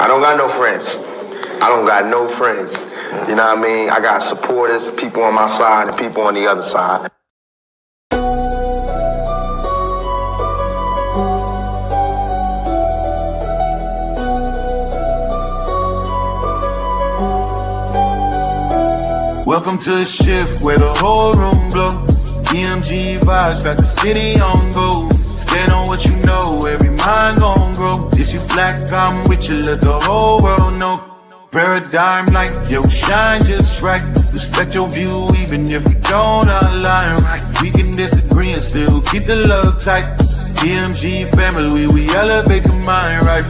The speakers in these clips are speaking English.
don't got no friends. I don't got no friends. You know what I mean? I got supporters, people on my side and people on the other side. Welcome to the shift where the whole room blows. EMG vibes, got the city on go. Stand on what you know, every mind gon' grow. This you black, I'm with you, let the whole world know. Paradigm like, yo, shine just right. Respect your view, even if we don't align right. We can disagree and still keep the love tight. EMG family, we elevate the mind right.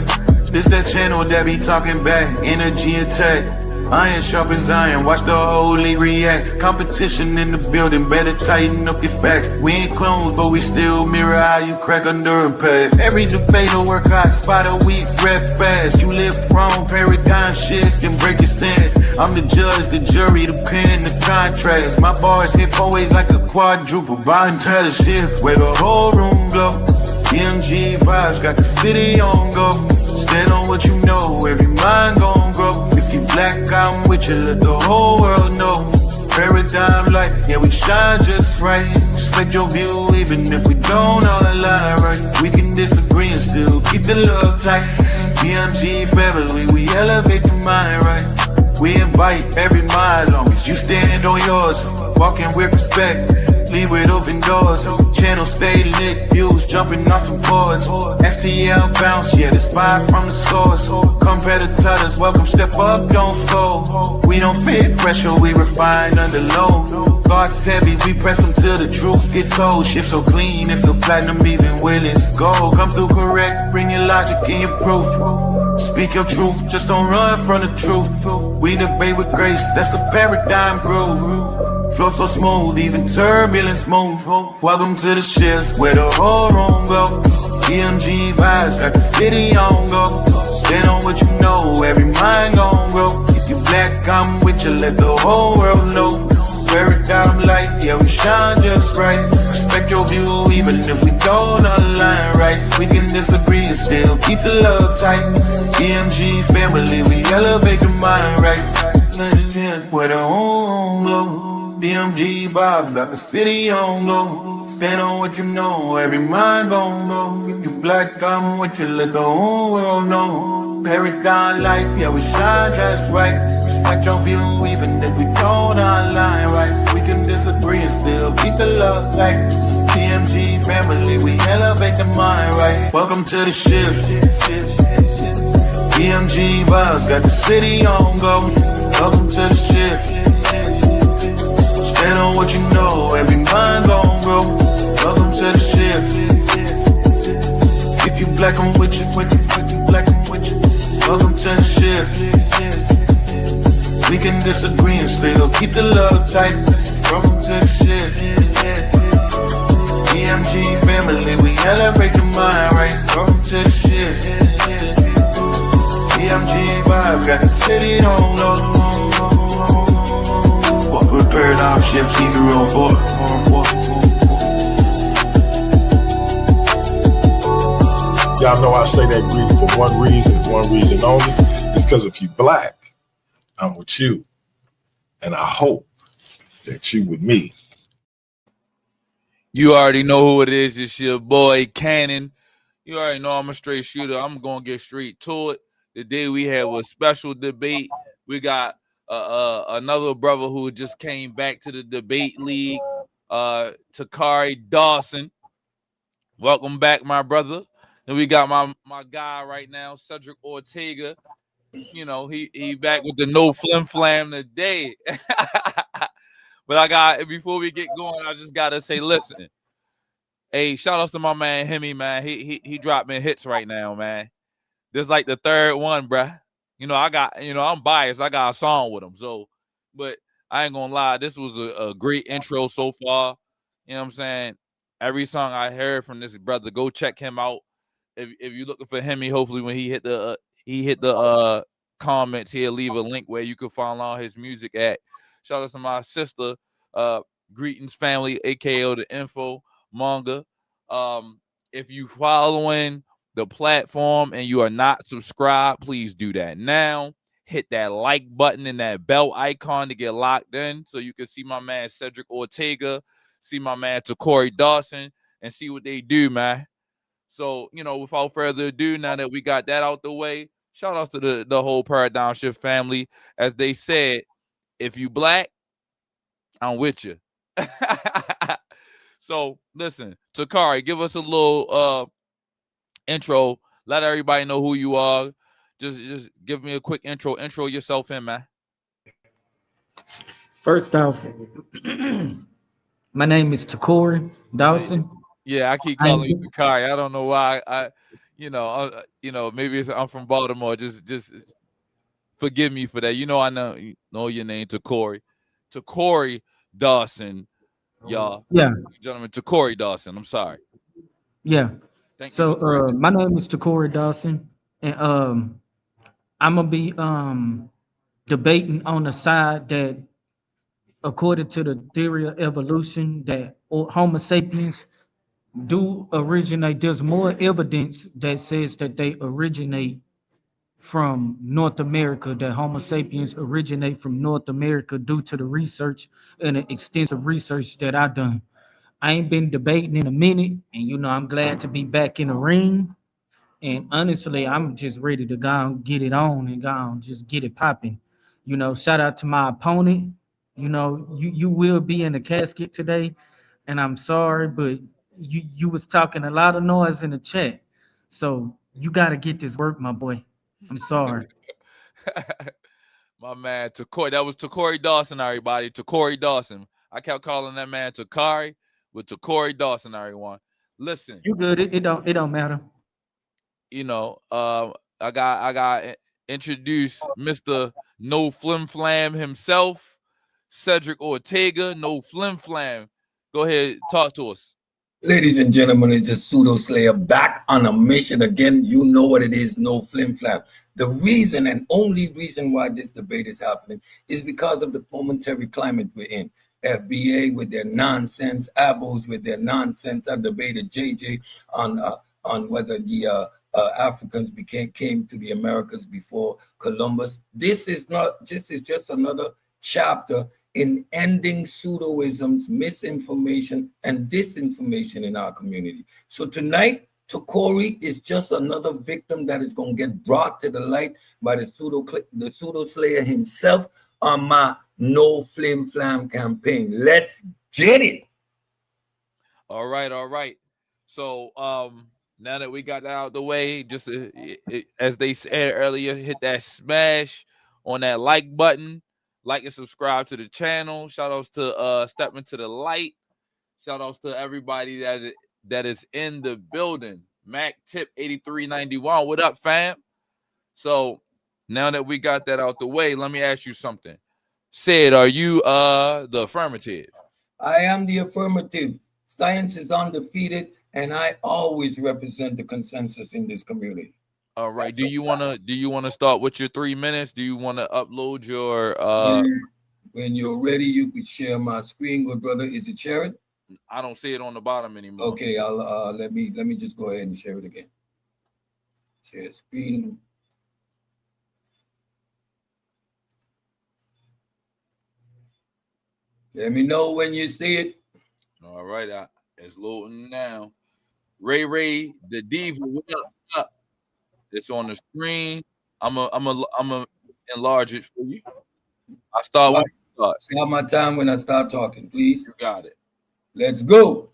This that channel that be talking back, energy attack. Iron sharpens iron, watch the whole league react. Competition in the building, better tighten up your facts. We ain't clones, but we still mirror how you crack under impact. Every debate will work hot, spot a weak, rep fast. You live wrong, paradigm shift and break your stance. I'm the judge, the jury, the pen, the contrast. My bars hit always like a quadruple. Buying title shift, where the whole room glow. EMG vibes, got the city on go. Stand on what you know, every mind gon' grow. If you black, I'm with you, let the whole world know. Paradigm light, yeah, we shine just right. Respect your view, even if we don't all align right. We can disagree and still keep the love tight. EMG family, we elevate the mind right. We invite every mind, long as you stand on yours. Walking with respect, leave with open doors. Channel stay lit, views jumping off the boards. STL bounce, yeah, the spy from the source. Competitors, welcome, step up, don't fold. We don't fit pressure, we refine under load. Thoughts heavy, we press them till the truth get told. Shift so clean, it feel platinum even when it's gold. Come through correct, bring your logic and your proof. Speak your truth, just don't run from the truth. We debate with grace, that's the paradigm groove. Flow so smooth, even turbulence move. Welcome to the shift where the whole room go. EMG vibes, got the city on go. Stand on what you know, every mind gon' grow. If you black, I'm with you, let the whole world know. Paradigm light, yeah, we shine just right. Respect your view, even if we don't align right. We can disagree and still keep the love tight. EMG family, we elevate the mind right. Where the whole go. DMG vibes, got the city on go. Stand on what you know, every mind gon' go. If you black, I'm with you, let the whole world know. Paradigm light, yeah, we shine just right. Respect your view, even if we don't align right. We can disagree and still keep the love tight. DMG family, we elevate the mind right. Welcome to the shift. DMG vibes, got the city on go. Welcome to the shift. Stand on what you know, every mind gon' grow. Welcome to the shift. If you black, I'm with you, with you, with you, black, I'm with you. Welcome to the shift. We can disagree and still keep the love tight. Welcome to the shift. EMG family, we elevate the mind right. Welcome to the shift. EMG vibe, got the city on low. Put paradigm shift, keep the room for. Y'all know I say that greeting for one reason only. It's because if you black, I'm with you. And I hope that you with me. You already know who it is. It's your boy Cannon. You already know I'm a straight shooter. I'm going to get straight to it. Today we have a special debate. We got another brother who just came back to the debate league, Tacori Dawson. Welcome back, my brother. And we got my guy right now, Cedrick Ortega. You know, he back with the no flim flam today. But before we get going, I just gotta say, listen. Hey, shout outs to my man Hemi, man. He dropping hits right now, man. This is like the third one, bruh. You know, I'm biased. I got a song with him. So, but I ain't gonna lie, this was a great intro so far. You know what I'm saying? Every song I heard from this brother, go check him out. If you're looking for Hemi, hopefully when he hit the comments, he'll leave a link where you can find all his music at. Shout out to my sister, Greetings Family, aka the Info Manga. If you following the platform and you are not subscribed, please do that now. Hit that like button and that bell icon to get locked in so you can see my man Cedrick Ortega, see my man Tacori Dawson, and see what they do, man. So, without further ado, now that we got that out the way, shout out to the whole Paradigm Shift family. As they said, if you black, I'm with you. So, listen, Tacori, give us a little intro. Let everybody know who you are. Just give me a quick intro. Intro yourself in, man. First off, my name is Tacori Dawson. Yeah, I keep calling you Tacori. I don't know why. Maybe I'm from Baltimore. Just forgive me for that. I know your name, Tacori. Tacori Dawson, y'all. Yeah. Gentlemen, Tacori Dawson. I'm sorry. Yeah. Thank so you. My name is Tacori Dawson, and I'm gonna be debating on the side that, according to the theory of evolution, that Homo sapiens do originate. There's more evidence that says that they originate from North America, that Homo sapiens originate from North America due to the research and the extensive research that I've done. I ain't been debating in a minute, and I'm glad to be back in the ring. And honestly, I'm just ready to go and get it on and go and just get it popping. Shout out to my opponent. You will be in the casket today, and I'm sorry, but you was talking a lot of noise in the chat. So you got to get this work, my boy. I'm sorry. My man Tacori. That was Tacori Dawson, everybody. Tacori Dawson. I kept calling that man Tacori, with Tacori Dawson, everyone. Listen. You good. It don't matter. I got introduced Mr. No Flim Flam himself, Cedrick Ortega. No Flim Flam. Go ahead, talk to us. Ladies and gentlemen, it's a Pseudo Slayer back on a mission again. You know what it is, no flim flam. The reason and only reason why this debate is happening is because of the momentary climate we're in. FBA with their nonsense, Abos with their nonsense. I debated JJ on whether the Africans came to the Americas before Columbus. This is just another chapter in ending pseudoisms, misinformation, and disinformation in our community. So tonight, Tacori is just another victim that is going to get brought to the light by the pseudo slayer himself on my No Flim Flam campaign. Let's get it. All right. So now that we got that out of the way, just as they said earlier, hit that smash on that like button. Like and subscribe to the channel. Shout outs to Step Into the Light. Shout outs to everybody that is in the building. Mac Tip 8391. What up, fam? So now that we got that out the way, let me ask you something. Sid, are you the affirmative? I am the affirmative. Science is undefeated, and I always represent the consensus in this community. All right. Do you wanna start with your 3 minutes? Do you want to upload your When you're ready, you could share my screen, good brother. Is it sharing? I don't see it on the bottom anymore. Okay, I'll let me just go ahead and share it again. Share screen. Let me know when you see it. All right, it's loading now. Ray, the diva, what up? It's on the screen. I'm a enlarge it for you. I start when you start. Start my time when I start talking, please. You got it. Let's go.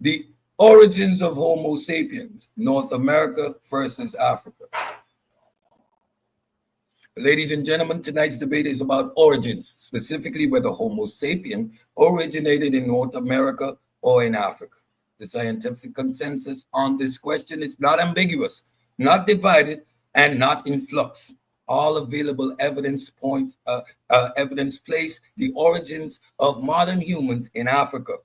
The origins of Homo sapiens, North America versus Africa. Ladies and gentlemen, tonight's debate is about origins, specifically whether Homo sapien originated in North America or in Africa. The scientific consensus on this question is not ambiguous, not divided, and not in flux. All available evidence place the origins of modern humans in Africa.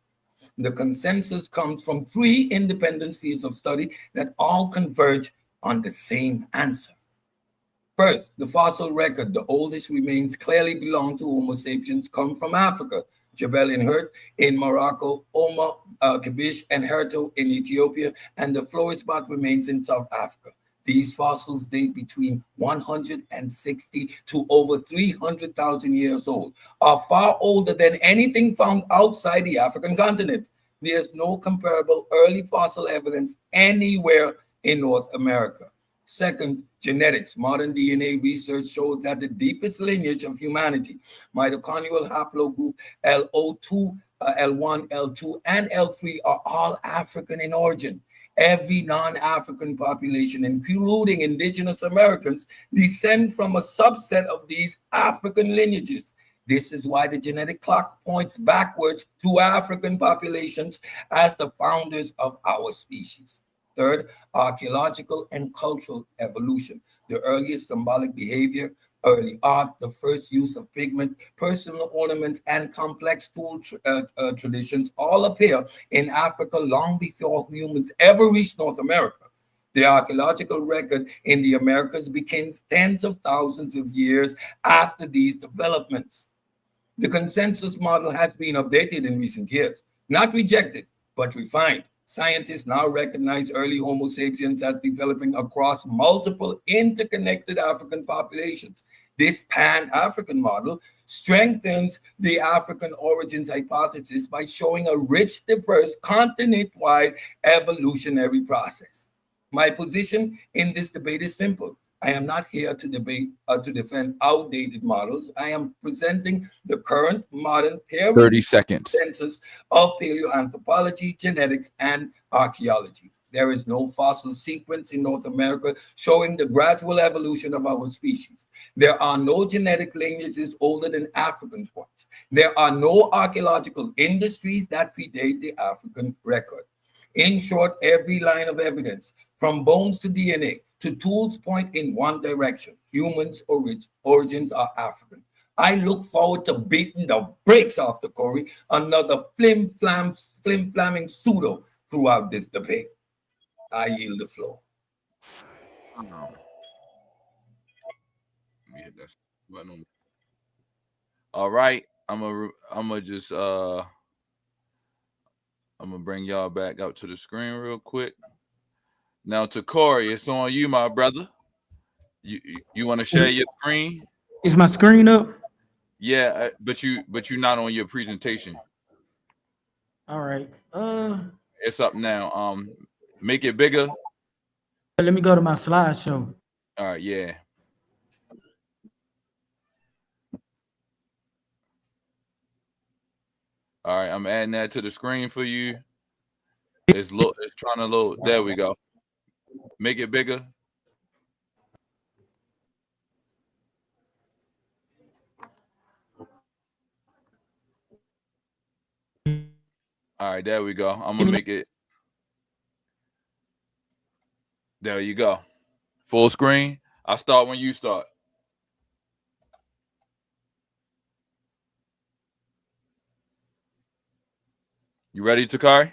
The consensus comes from 3 independent fields of study that all converge on the same answer. First, the fossil record, the oldest remains clearly belong to Homo sapiens, come from Africa. Jebel in Hurt in Morocco, Oma, Kabish, and Herto in Ethiopia, and the Flores spot remains in South Africa. These fossils date between 160 to over 300,000 years old, are far older than anything found outside the African continent. There's no comparable early fossil evidence anywhere in North America. Second, genetics. Modern DNA research shows that the deepest lineage of humanity, mitochondrial haplogroup LO2, L1, L2, and L3, are all African in origin. Every non-African population, including indigenous Americans, descend from a subset of these African lineages. This is why the genetic clock points backwards to African populations as the founders of our species. Third, archaeological and cultural evolution. The earliest symbolic behavior, early art, the first use of pigment, personal ornaments, and complex tool traditions all appear in Africa long before humans ever reached North America. The archaeological record in the Americas begins tens of thousands of years after these developments. The consensus model has been updated in recent years, not rejected, but refined. Scientists now recognize early Homo sapiens as developing across multiple interconnected African populations. This Pan-African model strengthens the African origins hypothesis by showing a rich, diverse, continent-wide evolutionary process. My position in this debate is simple. I am not here to debate or to defend outdated models. I am presenting the current modern 30 seconds. consensus of paleoanthropology, genetics, and archaeology. There is no fossil sequence in North America showing the gradual evolution of our species. There are no genetic lineages older than African ones. There are no archaeological industries that predate the African record. In short, every line of evidence, from bones to DNA to tools, point in one direction. Humans' origins are African. I look forward to beating the brakes off the Corey, another flim-flamming pseudo throughout this debate. I yield the floor. All right, I'm gonna bring y'all back up to the screen real quick. Now, Tacori, it's on you, my brother. You want to share your screen? Is my screen up? Yeah, but you're not on your presentation. All right. It's up now. Make it bigger. Let me go to my slideshow. All right, yeah. All right, I'm adding that to the screen for you. It's trying to load. There we go. Make it bigger. All right, there we go. I'm gonna make it. There you go. Full screen. I'll start when you start. You ready, Tacori?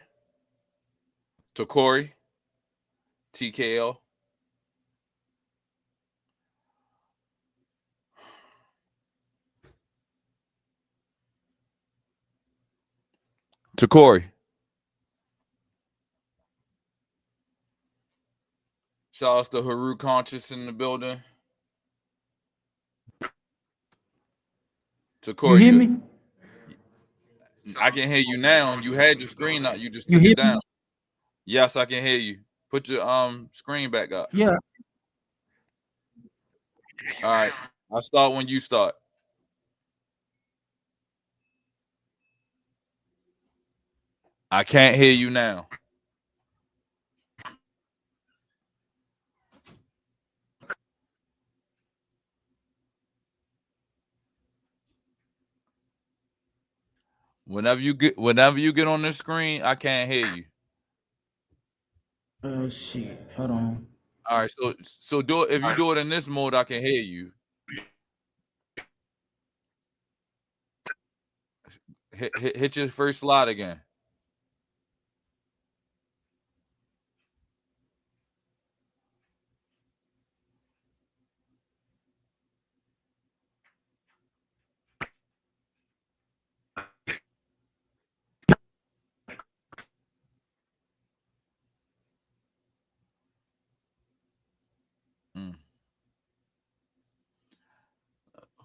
Tacori? TKO? Tacori. Shout out to Haru Conscious in the building. Tacori, You hear me? I can hear you now. You had your screen up. You just You took hear it down. me? Yes, I can hear you. Put your screen back up. Yeah. All right. I'll start when you start. I can't hear you now. Whenever you get on the screen, I can't hear you. Shit. Hold on. All right, so do it. If you do it in this mode, I can hear you. Hit your first slide again.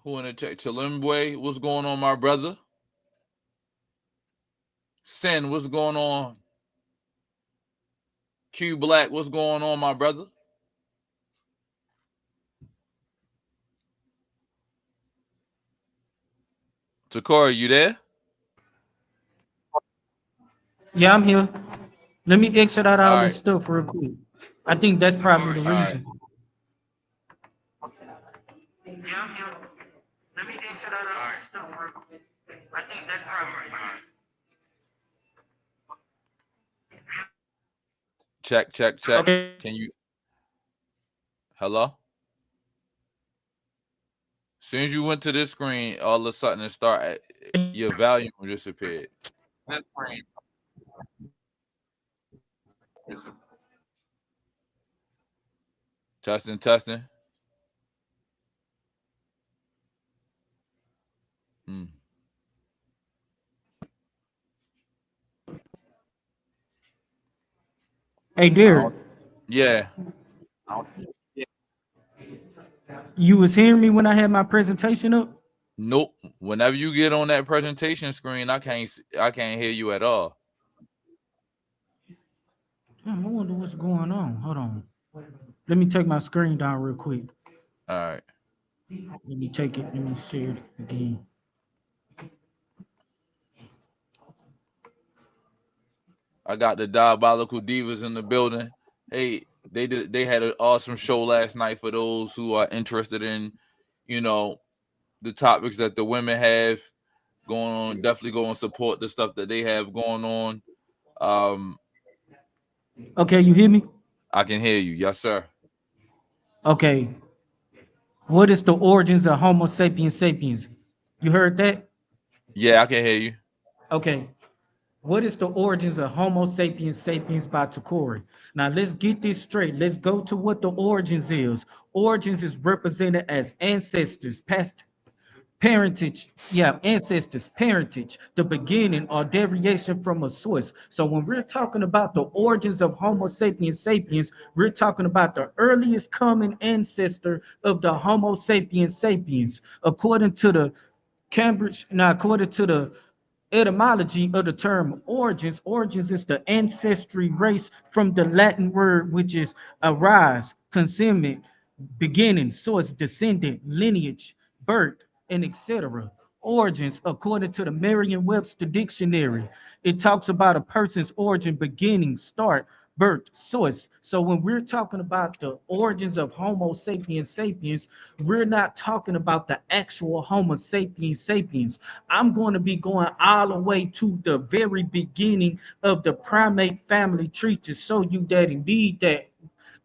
Who in the chat? Chalimbwe, what's going on, my brother? Sin, what's going on? Q Black, what's going on, my brother? Tacori, you there? Yeah, I'm here. Let me exit out All all this right. stuff real quick. I think that's probably the All right. reason. Yeah, I'm here. Let me exit out all this stuff real quick. I think that's probably the reason. Check, check, check. Okay. Can you? Hello? As soon as you went to this screen, all of a sudden your volume disappeared. That screen. Testing, testing. Hmm. Hey, Derek, Yeah. you was hearing me when I had my presentation up? Nope. Whenever you get on that presentation screen, I can't hear you at all. Damn, I wonder what's going on. Hold on. Let me take my screen down real quick. All right. Let me take it. Let me share it again. I got the Diabolical Divas in the building. Hey, they had an awesome show last night for those who are interested in, the topics that the women have going on. Definitely go and support the stuff that they have going on. Okay, you hear me? I can hear you. Yes, sir. Okay. What is the origins of Homo sapiens sapiens? You heard that? Yeah, I can hear you. Okay. What is the origins of Homo sapiens sapiens by Tacori? Now let's get this straight. Let's go to what the origins is. Origins is represented as ancestors, past parentage, ancestors, parentage, the beginning or derivation from a source. So when we're talking about the origins of Homo sapiens sapiens, we're talking about the earliest common ancestor of the Homo sapiens sapiens, according to the according to the etymology of the term origins. Origins is the ancestry race from the Latin word which is arise, concealment, beginning, source, descendant, lineage, birth, and etc. Origins, according to the Merriam-Webster dictionary, it talks about a person's origin, beginning, start, birth, source. So when we're talking about the origins of Homo sapiens sapiens, we're not talking about the actual Homo sapiens sapiens. I'm going to be going all the way to the very beginning of the primate family tree to show you that indeed that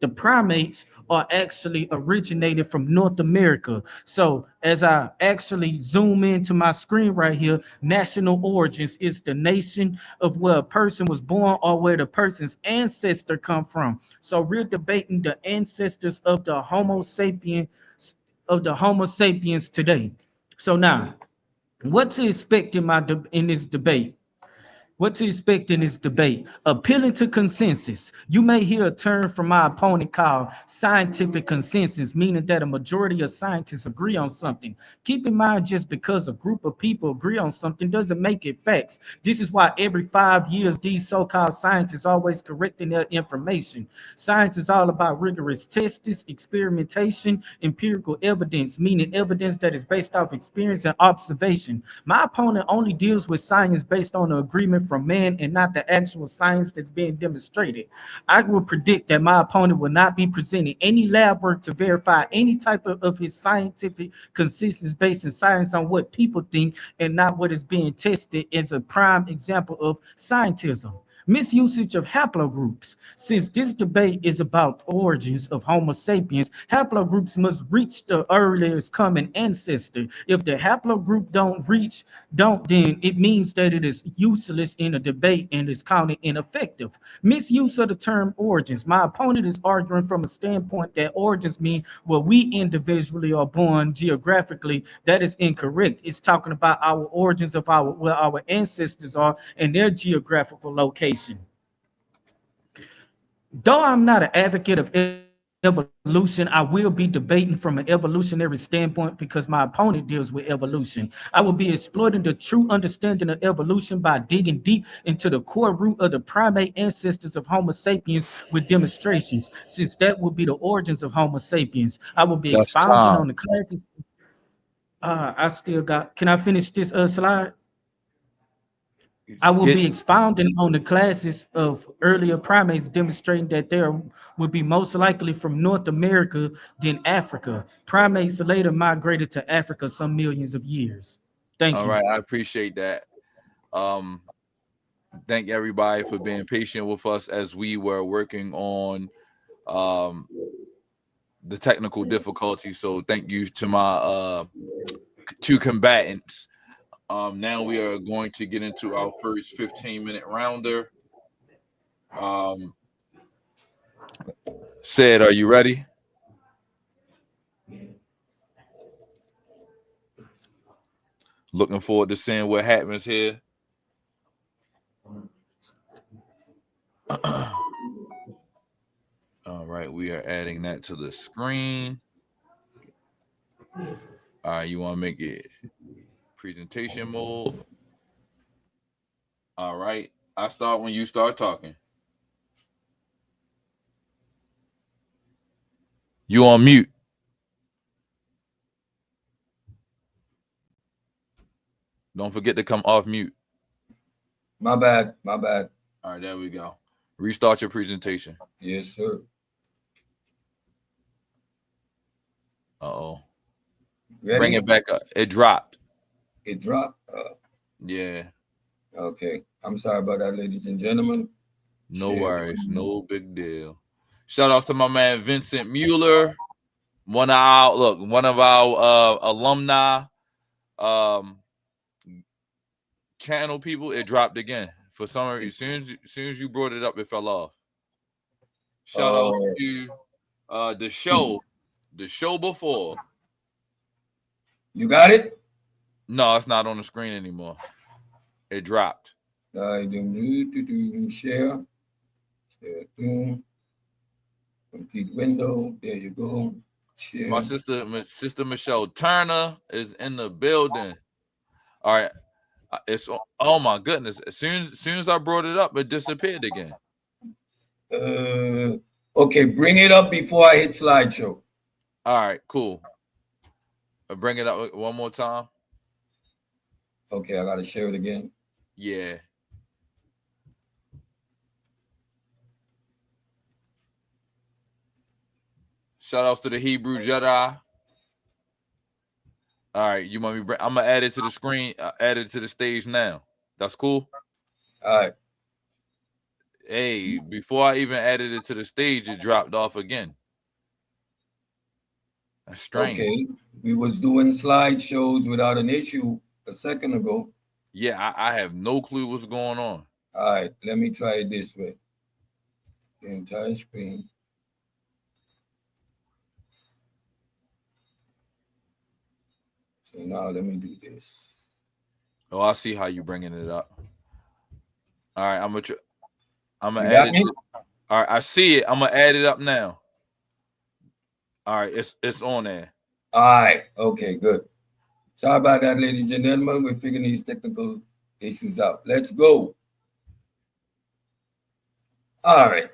the primates are actually originated from North America. So as I actually zoom into my screen right here, national origins is the nation of where a person was born or where the person's ancestor come from. So we're debating the ancestors of the Homo sapiens today. So now, what to expect in this debate? What to expect in this debate? Appealing to consensus. You may hear a term from my opponent called scientific consensus, meaning that a majority of scientists agree on something. Keep in mind, just because a group of people agree on something doesn't make it facts. This is why every 5 years, these so-called scientists always correcting their information. Science is all about rigorous tests, experimentation, empirical evidence, meaning evidence that is based off experience and observation. My opponent only deals with science based on the agreement from man and not the actual science that's being demonstrated. I will predict that my opponent will not be presenting any lab work to verify any type of his scientific consistency based in science on what people think and not what is being tested as a prime example of scientism. Misusage of haplogroups. Since this debate is about origins of Homo sapiens, haplogroups must reach the earliest common ancestor. If the haplogroup don't, then it means that it is useless in a debate and is counted ineffective. Misuse of the term origins. My opponent is arguing from a standpoint that origins mean where we individually are born geographically. That is incorrect. It's talking about our origins of where our ancestors are and their geographical location. Though I'm not an advocate of evolution. I will be debating from an evolutionary standpoint because my opponent deals with evolution. I will be exploiting the true understanding of evolution by digging deep into the core root of the primate ancestors of Homo sapiens with demonstrations, since that will be the origins of Homo sapiens. I will be That's expounding time. on the classes. I still got, can I finish this slide? I will Get be expounding on the classes of earlier primates, demonstrating that there would be most likely from North America than Africa. Primates later migrated to Africa some millions of years. Thank all you. right. I appreciate that. Um, thank everybody for being patient with us as we were working on um the technical difficulty. So thank you to my two combatants. Now we are going to get into our first 15-minute rounder. Said, are you ready? Looking forward to seeing what happens here. All right, we are adding that to the screen. All right, you want to make it presentation mode. All right, I start when you start talking. You on mute. Don't forget to come off mute. My bad. My bad. All right, there we go. Restart your presentation. Yes, sir. Uh-oh. Ready? Bring it back up. It dropped. It dropped. Yeah. Okay. I'm sorry about that, ladies and gentlemen. No Cheers. worries. No big deal. Shout outs to my man Vincent Mueller. One of our alumni channel people. It dropped again. For some reason, as soon as you brought it up, it fell off. Shout outs to the show before. You got it? No, it's not on the screen anymore. It dropped. Share. Complete window. There you go. Share. My sister Michelle Turner is in the building. All right. It's oh my goodness. As soon as I brought it up, it disappeared again. Okay, bring it up before I hit slideshow. All right, cool. I'll bring it up one more time. Okay, I gotta share it again. Yeah. Shout outs to the Hebrew Jedi. All right, you want me? I'm gonna add it to the screen. Add it to the stage now. That's cool. All right. Hey, before I even added it to the stage, it dropped off again. That's strange. Okay, we was doing slideshows without an issue a second ago. Yeah, I have no clue what's going on. All right, let me try it this way. The entire screen. So now let me do this. Oh, I see how you bringing it up. All right, I'm gonna add it. All right, I see it. I'm gonna add it up now. All right, it's on there. All right, okay, good. Sorry about that, ladies and gentlemen. We're figuring these technical issues out. Let's go. All right.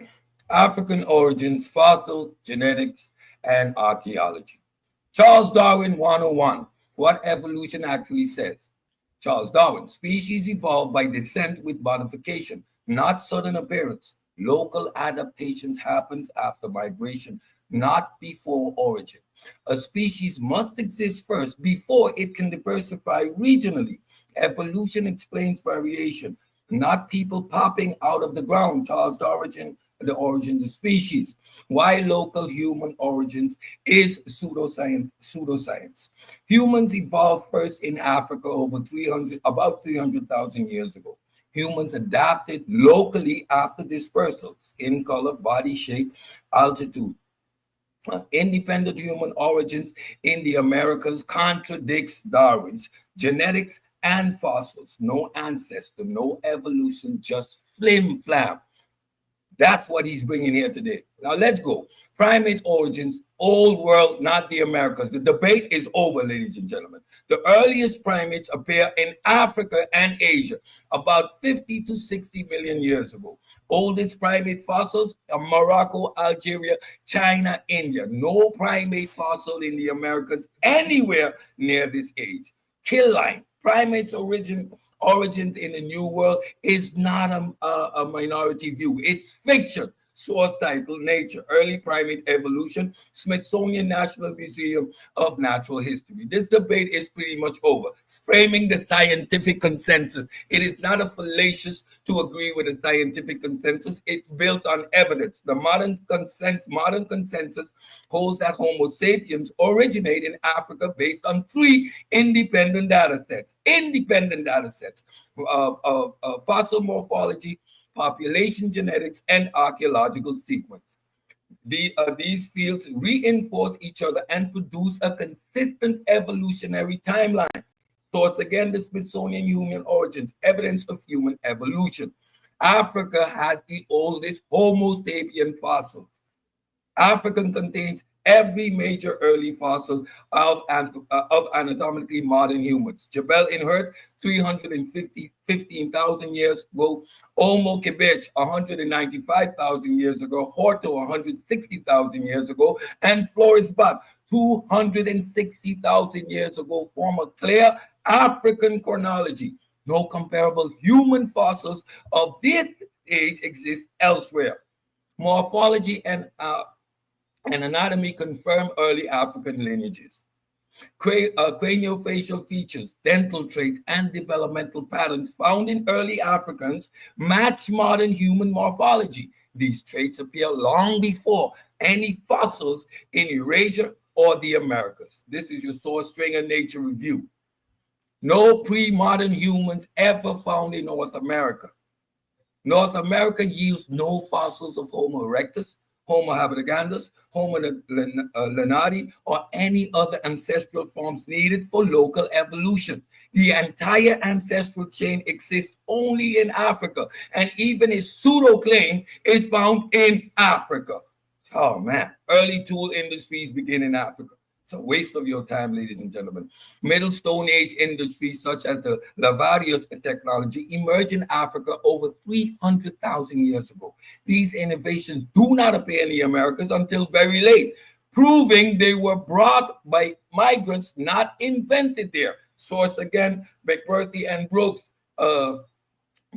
African origins, fossil genetics, and archaeology. Charles Darwin 101. What evolution actually says. Charles Darwin, species evolve by descent with modification, not sudden appearance. Local adaptations happens after migration, not before origin. A species must exist first before it can diversify regionally. Evolution explains variation, not people popping out of the ground. Charles Darwin, the origins of species. Why local human origins is pseudoscience. Humans evolved first in Africa about 300,000 years ago. Humans adapted locally after dispersal, skin color, body shape, altitude. Independent human origins in the Americas contradicts Darwin's genetics and fossils. No ancestor, no evolution, just flim flam. That's what he's bringing here today. Now let's go. Primate origins, old world, not the Americas. The debate is over, ladies and gentlemen. The earliest primates appear in Africa and Asia about 50 to 60 million years ago. Oldest primate fossils are Morocco, Algeria, China, India. No primate fossil in the Americas anywhere near this age. Kill line. Primates origins in the New World is not a minority view. It's fiction. Source title, Nature, Early Primate Evolution, Smithsonian National Museum of Natural History. This debate is pretty much over. It's framing the scientific consensus. It is not a fallacious to agree with a scientific consensus. It's built on evidence. The modern consensus holds that Homo sapiens originate in Africa based on three independent data sets. Fossil morphology, population genetics, and archaeological sequence. These fields reinforce each other and produce a consistent evolutionary timeline. Source again, the Smithsonian Human Origins, Evidence of Human Evolution. Africa has the oldest Homo sapien fossils. Africa contains every major early fossil of anatomically modern humans. Jebel in Hurt, 315,000 years ago. Homo Quebec, 195,000 years ago. Horto, 160,000 years ago. And Flores Bat, 260,000 years ago, form a clear African chronology. No comparable human fossils of this age exist elsewhere. Morphology and anatomy confirm early African lineages. Craniofacial features, dental traits, and developmental patterns found in early Africans match modern human morphology. These traits appear long before any fossils in Eurasia or the Americas. This is your source, Stringer Nature Review. No pre-modern humans ever found in North America. North America yields no fossils of Homo erectus, Homo habiligandus, Homo lanati, or any other ancestral forms needed for local evolution. The entire ancestral chain exists only in Africa, and even a pseudo claim is found in Africa. Oh man, early tool industries begin in Africa. It's a waste of your time, ladies and gentlemen. Middle Stone Age industries such as the Lavarius technology emerged in Africa over 300,000 years ago. These innovations do not appear in the Americas until very late, proving they were brought by migrants, not invented there. Source again, McBurthy and Brooks,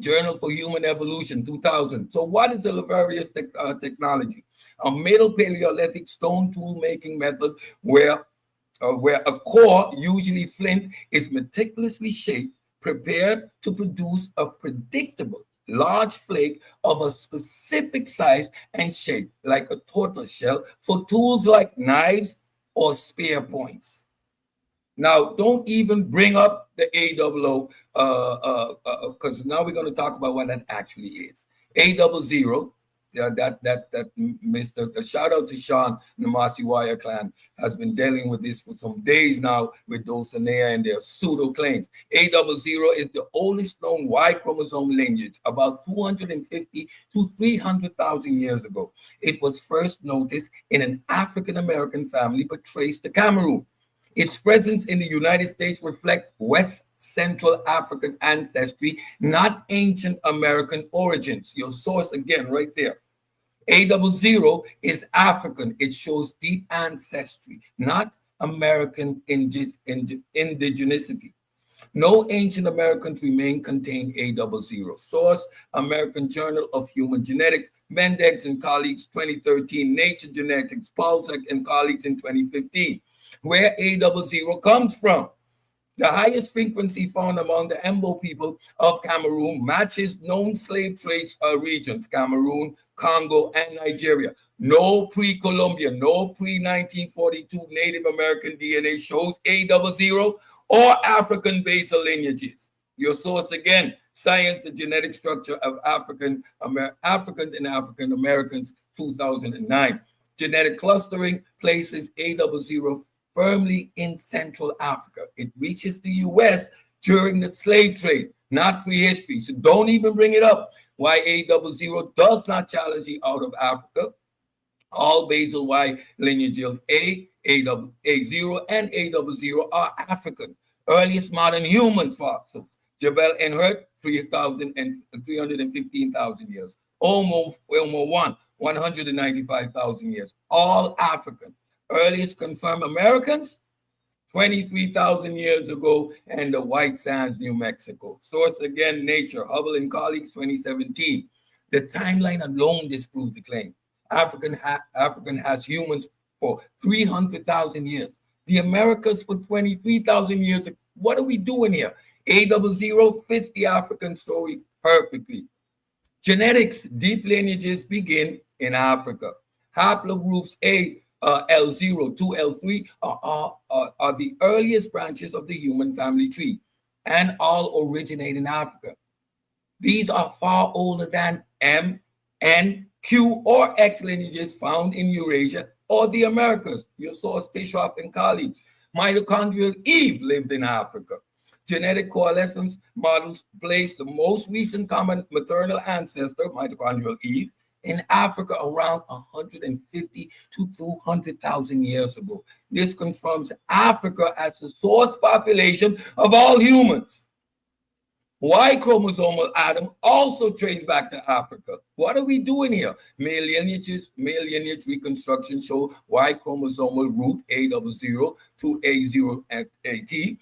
Journal for Human Evolution, 2000. So what is the Lavarius technology? A Middle Paleolithic stone tool making method where a core, usually flint, is meticulously shaped, prepared to produce a predictable large flake of a specific size and shape, like a tortoise shell, for tools like knives or spear points. Now, don't even bring up the AOO, because now we're going to talk about what that actually is. A00, that Mr. Shout out to Sean and the Masi Wire clan has been dealing with this for some days now with Dulcinea and their pseudo claims. A00 is the oldest known Y chromosome lineage, about 250 to 300,000 years ago. It was first noticed in an African American family but traced to Cameroon. Its presence in the United States reflects West Central African ancestry, not ancient American origins. Your source again right there. A00 is African. It shows deep ancestry, not American indigeneity. No ancient Americans remain contained A00. Source, American Journal of Human Genetics, Mendez and colleagues, 2013, Nature Genetics, Paulzak and colleagues in 2015. Where A00 comes from. The highest frequency found among the Embo people of Cameroon matches known slave trade regions, Cameroon, Congo, and Nigeria. No pre-Columbian, no pre-1942 Native American DNA shows A00 or African basal lineages. Your source again, Science, the Genetic Structure of Africans and African Americans, 2009. Genetic clustering places A00 firmly in Central Africa. It reaches the U.S. during the slave trade, not prehistory. So don't even bring it up. Why A00 does not challenge the out of Africa. All basal Y lineages A0, and A00 are African. Earliest modern humans fossils. Jebel and Hurt, 315,000 years. Homo 1, 195,000 years. All African. Earliest confirmed Americans, 23,000 years ago, and the White Sands, New Mexico. Source again, Nature, Hubble and colleagues, 2017. The timeline alone disproves the claim. African has humans for 300,000 years. The Americas for 23,000 years. What are we doing here? A00 fits the African story perfectly. Genetics, deep lineages begin in Africa. Haplogroups A, L0 to L3 are the earliest branches of the human family tree and all originate in Africa. These are far older than M, N, Q, or X lineages found in Eurasia or the Americas. You saw Stishoff and colleagues. Mitochondrial Eve lived in Africa. Genetic coalescence models place the most recent common maternal ancestor, mitochondrial Eve, in Africa around 150 to 200,000 years ago. This confirms Africa as the source population of all humans. Y chromosomal atom also traced back to Africa. What are we doing here? Male lineage reconstruction show Y chromosomal root A00 to A0AT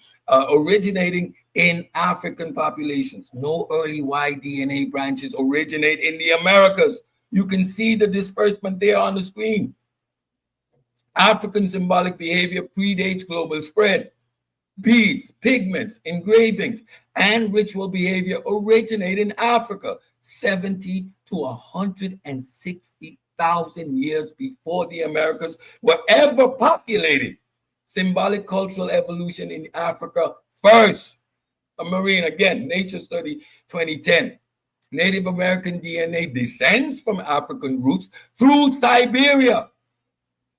originating in African populations. No early Y DNA branches originate in the Americas. You can see the disbursement there on the screen. African symbolic behavior predates global spread. Beads, pigments, engravings, and ritual behavior originate in Africa 70 to 160,000 years before the Americas were ever populated. Symbolic cultural evolution in Africa first. A Marine, again, Nature Study 2010. Native American DNA descends from African roots through Siberia.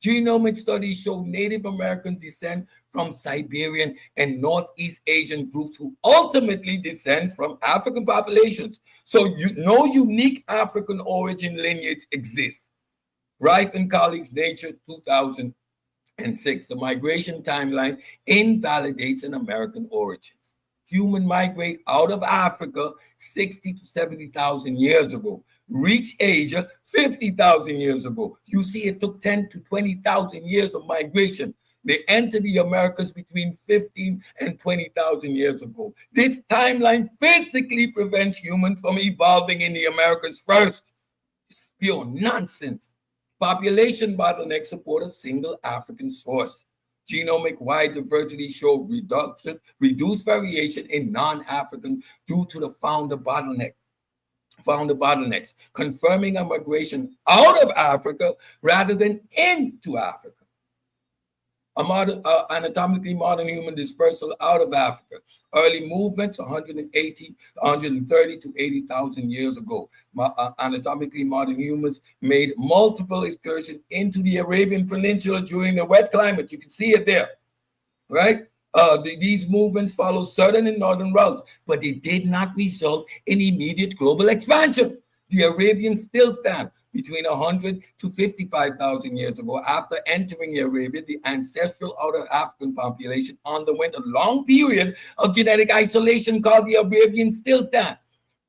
Genomic studies show Native American descent from Siberian and Northeast Asian groups who ultimately descend from African populations. So no unique African origin lineage exists. Rife and colleagues, Nature 2006. The migration timeline invalidates an American origin. Human migrate out of Africa 60 to 70,000 years ago. Reach Asia 50,000 years ago. You see, it took 10 to 20,000 years of migration. They entered the Americas between 15 and 20,000 years ago. This timeline physically prevents humans from evolving in the Americas first. It's pure nonsense. Population bottlenecks support a single African source. Genomic wide diversity show reduced variation in non-African due to the founder bottlenecks, confirming a migration out of Africa rather than into Africa. Anatomically modern human dispersal out of Africa. Early movements 130 to 80,000 years ago. Anatomically modern humans made multiple excursions into the Arabian Peninsula during the wet climate. You can see it there, right? These movements follow southern and northern routes, but they did not result in immediate global expansion. The Arabians still stand between 100 to 55,000 years ago. After entering Arabia, the ancestral outer African population underwent a long period of genetic isolation called the Arabian stillstand.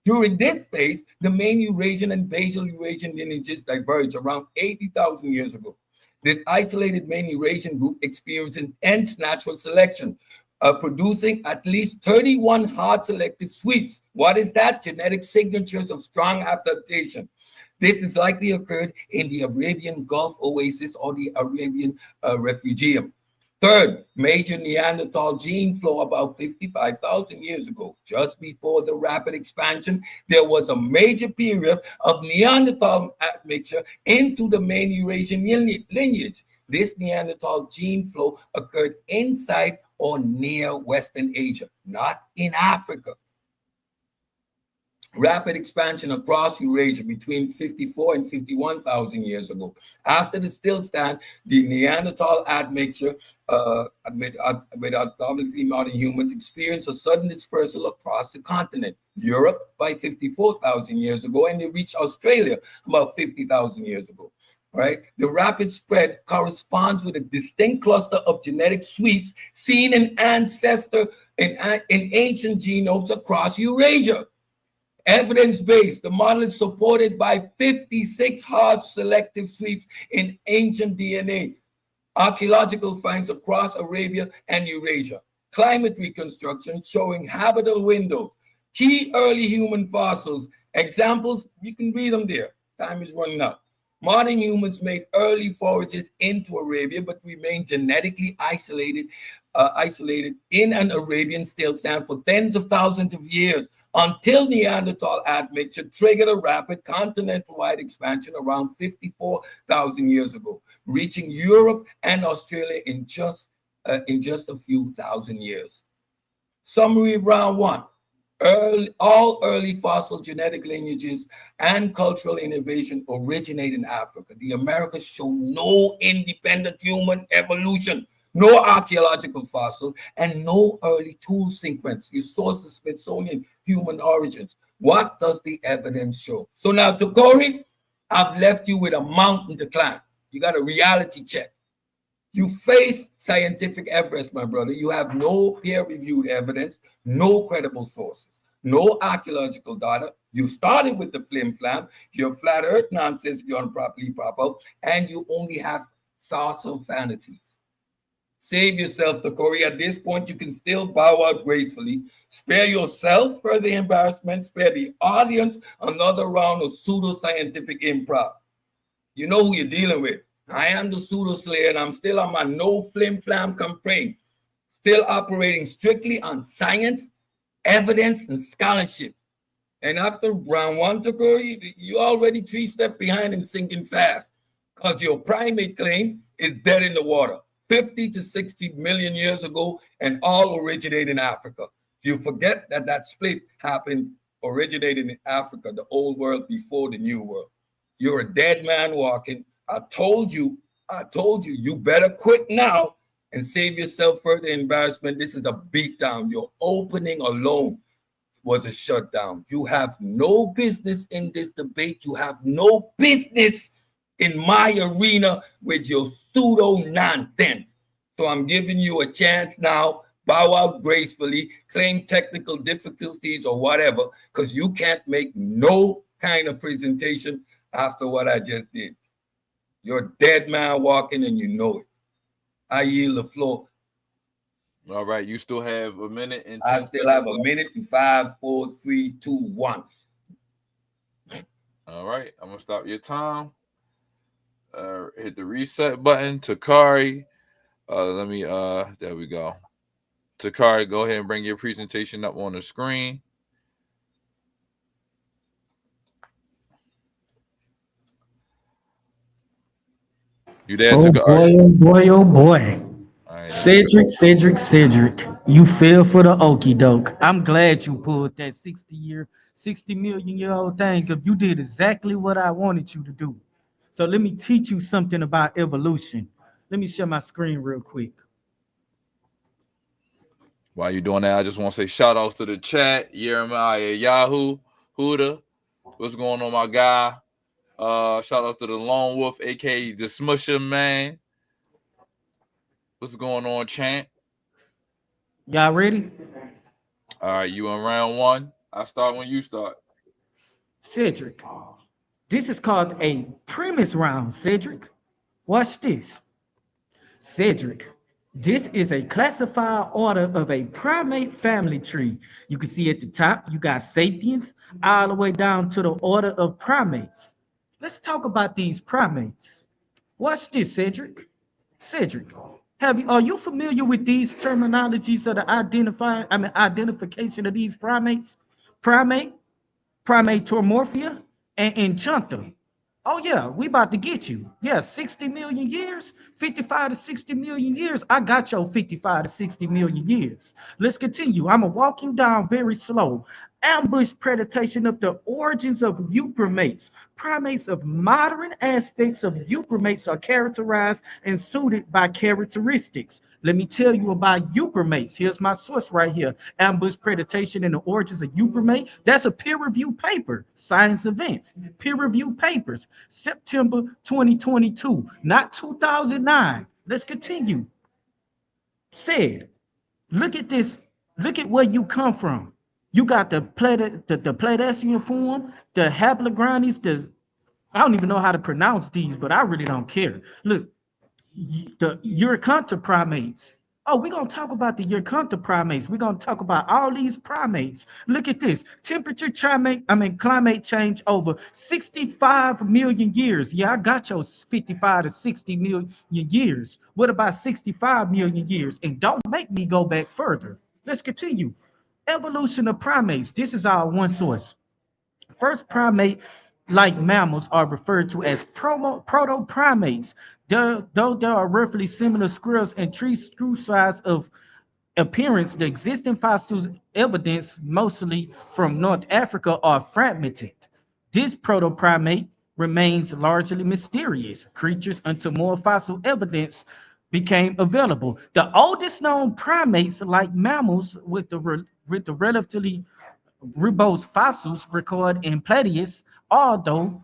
During this phase, the main Eurasian and basal Eurasian lineages diverged around 80,000 years ago. This isolated main Eurasian group experienced intense natural selection, producing at least 31 hard selective sweeps. What is that? Genetic signatures of strong adaptation. This is likely occurred in the Arabian Gulf Oasis or the Arabian Refugium. Third, major Neanderthal gene flow about 55,000 years ago. Just before the rapid expansion, there was a major period of Neanderthal admixture into the main Eurasian lineage. This Neanderthal gene flow occurred inside or near Western Asia, not in Africa. rapid expansion across Eurasia between 54 and 51,000 years ago. After the stillstand, the Neanderthal admixture with autonomically modern humans experienced a sudden dispersal across the continent. Europe by 54,000 years ago, and they reached Australia about 50,000 years ago. Right? The rapid spread corresponds with a distinct cluster of genetic sweeps seen in ancient genomes across Eurasia. Evidence-based, the model is supported by 56 hard selective sweeps in ancient DNA, archaeological finds across Arabia and Eurasia, climate reconstruction showing habitable windows, key early human fossils, examples, you can read them there. Time is running out. Modern humans made early forages into Arabia, but remained genetically isolated in an Arabian stillstand for tens of thousands of years until Neanderthal admixture triggered a rapid continental-wide expansion around 54,000 years ago, reaching Europe and Australia in just a few thousand years. Summary of round one. All early fossil genetic lineages and cultural innovation originate in Africa. The Americas show no independent human evolution, no archaeological fossil, and no early tool sequence. You source the Smithsonian Human Origins. What does the evidence show? So now, Tacori, I've left you with a mountain to climb. You got a reality check. You face scientific Everest, my brother. You have no peer-reviewed evidence, no credible sources, no archaeological data. You started with the flim-flam, your flat earth nonsense gone properly pop up, and you only have thoughts of vanities. Save yourself, Tacori. At this point, you can still bow out gracefully. Spare yourself further embarrassment. Spare the audience another round of pseudo-scientific improv. You know who you're dealing with. I am the pseudo slayer, and I'm still on my no flim flam campaign, still operating strictly on science, evidence, and scholarship. And after round one, Tacori, you already 3 steps behind and sinking fast, because your primate claim is dead in the water, 50 to 60 million years ago, and all originated in Africa. You forget that split originated in Africa, the old world before the new world. You're a dead man walking. I told you, you better quit now and save yourself further embarrassment. This is a beatdown. Your opening alone was a shutdown. You have no business in this debate. You have no business in my arena with your pseudo nonsense. So I'm giving you a chance now. Bow out gracefully, claim technical difficulties or whatever, because you can't make no kind of presentation after what I just did. You're a dead man walking, and you know it. I yield the floor. All right, you still have a minute and 10 I still have a minute and 5, 4, 3, 2, 1. All right, I'm gonna stop your time. Hit the reset button. Tacori, there we go. Tacori, go ahead and bring your presentation up on the screen. You there, Tacori? Oh boy, oh boy. Right, Cedrick, you fell for the okie doke. I'm glad you pulled that 60 million year old thing, because you did exactly what I wanted you to do. So let me teach you something about evolution. Let me share my screen real quick. While you're doing that, I just want to say shout outs to the chat. Jeremiah Yahoo, Huda. What's going on, my guy? Shout outs to the Lone Wolf, aka the Smusher Man. What's going on, Chant? Y'all ready? All right, you in round one. I start when you start. Cedrick, this is called a premise round, Cedrick. Watch this. Cedrick, this is a classified order of a primate family tree. You can see at the top, you got Sapiens, all the way down to the order of primates. Let's talk about these primates. Watch this, Cedrick. Cedrick, are you familiar with these terminologies of the identification of these primates? Primatomorphia, and enchanta. Oh yeah, we about to get you. Yeah, 60 million years, 55 to 60 million years. I got your 55 to 60 million years. Let's continue. I'm gonna walk you down very slow. Ambush predation of the origins of euprimates. Primates of modern aspects of euprimates are characterized and suited by characteristics. Let me tell you about euprimates. Here's my source right here. Ambush predation and the origins of euprimate. That's a peer-reviewed paper. Science Events. Peer-reviewed papers. September 2022, not 2009. Let's continue. Said, look at this. Look at where you come from. You got the Pleiadian form, the Haplogrannies, I don't even know how to pronounce these, but I really don't care. Look, the Uricunta primates. Oh, we're gonna talk about the Uricunta primates. We're gonna talk about all these primates. Look at this. Climate change over 65 million years. Yeah, I got your 55 to 60 million years. What about 65 million years? And don't make me go back further. Let's continue. Evolution of primates. This is our one source. First primate like mammals are referred to as proto-primates. Though there are roughly similar squirrels and tree screw size of appearance, the existing fossils evidence mostly from North Africa are fragmented. This proto-primate remains largely mysterious creatures until more fossil evidence became available. The oldest known primates, like mammals, with the relatively robust fossils recorded in Platypus, although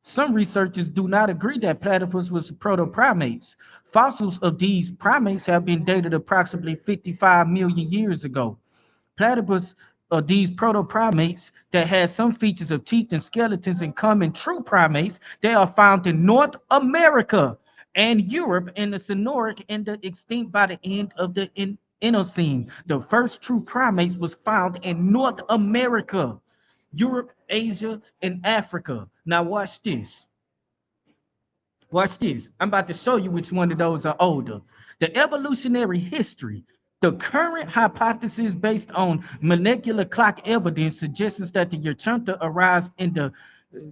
some researchers do not agree that platypus was proto-primates. Fossils of these primates have been dated approximately 55 million years ago. Platypus are these proto-primates that had some features of teeth and skeletons in common true primates. They are found in North America and Europe and the Cenozoic and the extinct by the end of the Eocene. The first true primates was found in North America, Europe, Asia, and Africa. Now watch this. Watch this. I'm about to show you which one of those are older. The evolutionary history. The current hypothesis based on molecular clock evidence suggests that the Urchunta arose in the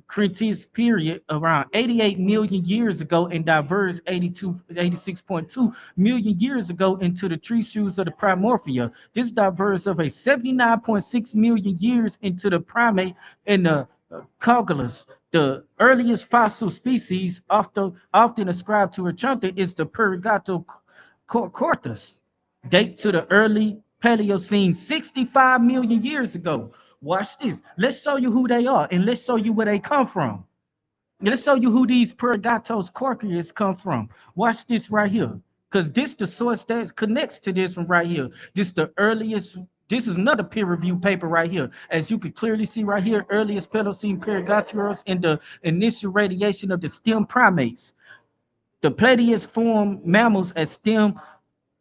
Cretaceous period around 88 million years ago and diverged 86.2 million years ago into the tree shoes of the Primorphia. This diverged of a 79.6 million years into the primate and the Cogolus. The earliest fossil species often ascribed to Urchunta is the Perigato date to the early Paleocene 65 million years ago. Watch this. Let's show you who they are and let's show you where they come from. Let's show you who these Perigatos Corcus come from. Watch this right here. Because this the source that connects to this one right here. This the earliest. This is another peer-reviewed paper right here. As you can clearly see right here, earliest Paleocene Perigatos in the initial radiation of the stem primates. The Platypus form mammals as stem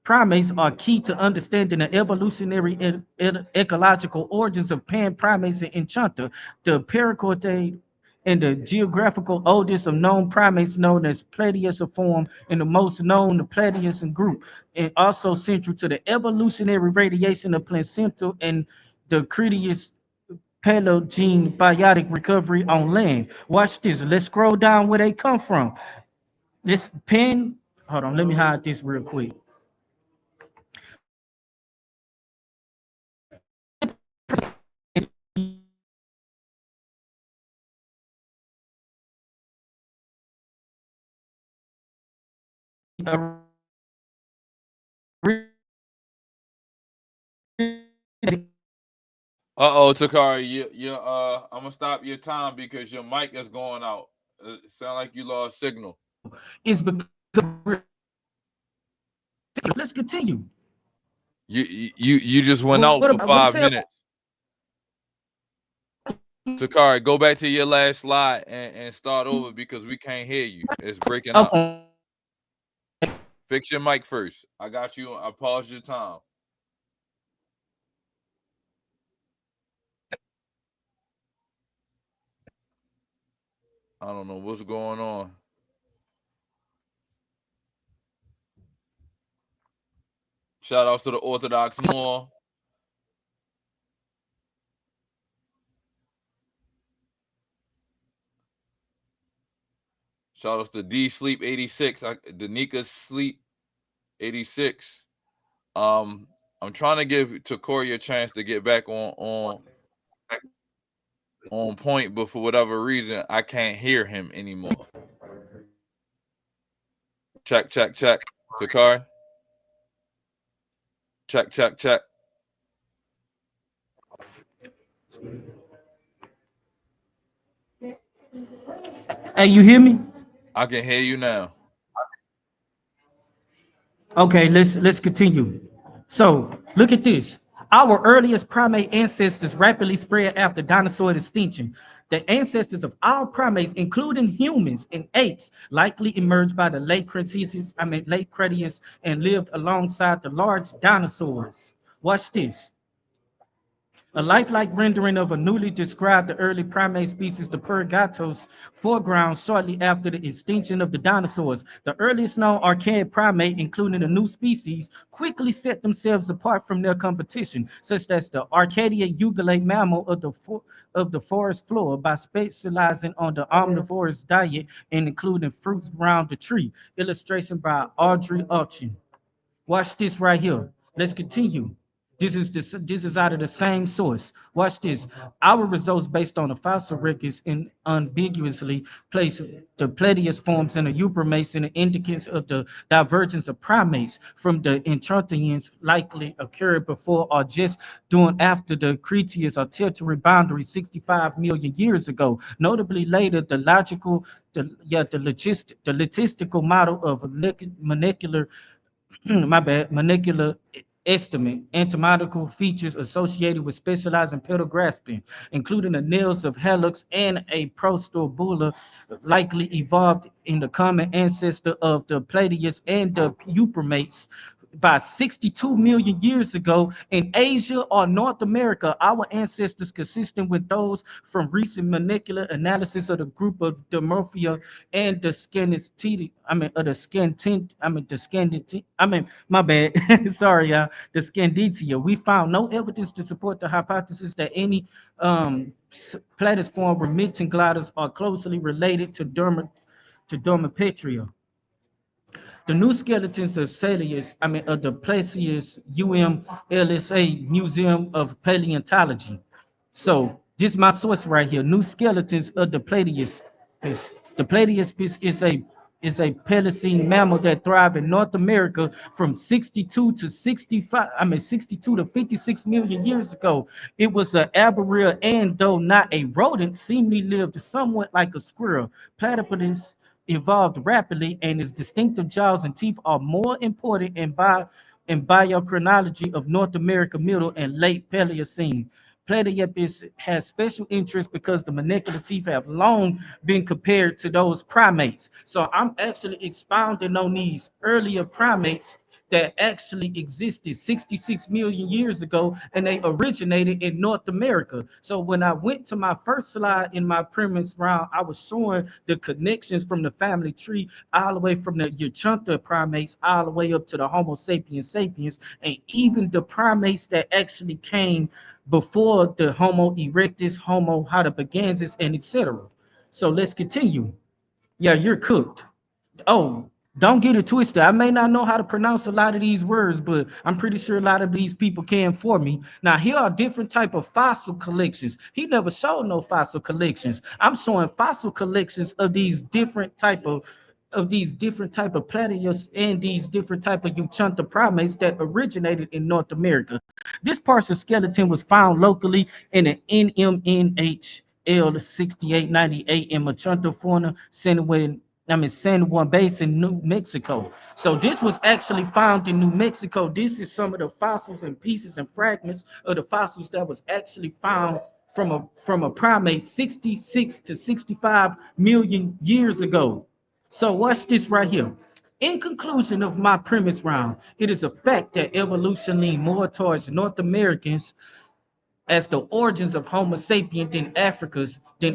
primates are key to understanding the evolutionary and ecological origins of pan primates and Chunta. The perichordae and the geographical oldest of known primates known as Platypus and the most known the Platypus group, and also central to the evolutionary radiation of placental and the Cretaceous Paleogene biotic recovery on land. Watch this. Let's scroll down where they come from. This pen, hold on, let me hide this real quick. Uh-oh, Takari, I'm gonna stop your time because your mic is going out. It sound like you lost signal. Is because let's continue. You just went out for 5 minutes. Takari, go back to your last slide and start over because we can't hear you. It's breaking up. Fix your mic first. I got you. I paused your time. I don't know what's going on. Shout outs to the Orthodox Moor. Shout outs to D Sleep 86. Danica Sleep 86. I'm trying to give Tacori a chance to get back on on point, but for whatever reason, I can't hear him anymore. Check, check, check. Tacori. Check, check, check. Hey, you hear me? I can hear you now. Okay, let's continue. So look at this. Our earliest primate ancestors rapidly spread after dinosaur extinction. The ancestors of all primates, including humans and apes, likely emerged by the late Cretaceous, and lived alongside the large dinosaurs. Watch this. A lifelike rendering of a newly described the early primate species, the Purgatos, foreground shortly after the extinction of the dinosaurs. The earliest known archaic primate, including a new species, quickly set themselves apart from their competition, such as the Arcadia ungulate mammal of the forest floor, by specializing on the omnivorous diet and including fruits around the tree. Illustration by Audrey Auction. Watch this right here. Let's continue. This is out of the same source. Watch this. Our results based on the fossil records and unambiguously place the Pletius forms in the euprimates and the indicates of the divergence of primates from the Entrontians likely occurred before or just during after the Cretaceous or Tertiary boundary 65 million years ago. Notably later, the logistical model of molecular my bad, molecular estimate, anatomical features associated with specializing pedal grasping, including the nails of hallux and a prostobula, likely evolved in the common ancestor of the Platius and the euprimates by 62 million years ago in Asia or North America. Our ancestors consistent with those from recent molecular analysis of the group of Dimorphia and the Scandinavian, my bad, sorry, y'all, the Scanditia. We found no evidence to support the hypothesis that any platiform remitting gliders are closely related to Dermapetria. The new skeletons of of the Placius UMLSA Museum of Paleontology. So this is my source right here. New skeletons of the Plateus. The Plateus is a Paleocene mammal that thrive in North America from 62 to 65, 62 to 56 million years ago. It was an arboreal and though not a rodent, seemingly lived somewhat like a squirrel. Platypus evolved rapidly, and its distinctive jaws and teeth are more important in biochronology of North America Middle and Late Paleocene. Platypus has special interest because the molecular teeth have long been compared to those primates. So I'm actually expounding on these earlier primates that actually existed 66 million years ago, and they originated in North America. So when I went to my first slide in my premise round, I was showing the connections from the family tree all the way from the Uchunta primates all the way up to the Homo sapiens sapiens, and even the primates that actually came before the Homo erectus, Homo heidelbergensis, and etc. So let's continue. Yeah, you're cooked. Oh, don't get it twisted. I may not know how to pronounce a lot of these words, but I'm pretty sure a lot of these people can for me. Now, here are different type of fossil collections. He never showed no fossil collections. I'm showing fossil collections of these different type of platypus and these different type of Uchunta primates that originated in North America. This partial skeleton was found locally in an NMNHL 6898 in Machunta fauna, San Juan Basin, New Mexico. So this was actually found in New Mexico. This is some of the fossils and pieces and fragments of the fossils that was actually found from a primate 66 to 65 million years ago. So watch this right here. In conclusion of my premise round, it is a fact that evolution leaned more towards North Americans as the origins of Homo sapien than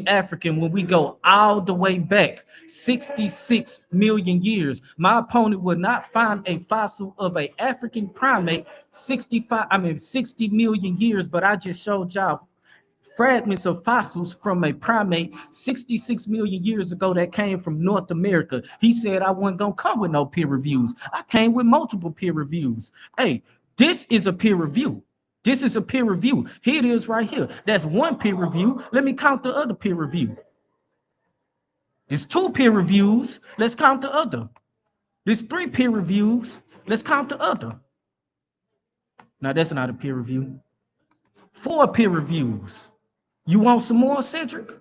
African when we go all the way back 66 million years. My opponent will not find a fossil of a African primate 60 million years, but I just showed y'all fragments of fossils from a primate 66 million years ago that came from North America. He said I wasn't gonna come with no peer reviews. I came with multiple peer reviews. Hey, this is a peer review. This is a peer review. Here it is right here. That's one peer review. Let me count the other peer review. It's 2 peer reviews. Let's count the other. There's 3 peer reviews. Let's count the other. Now that's not a peer review. 4 peer reviews. You want some more, Cedrick?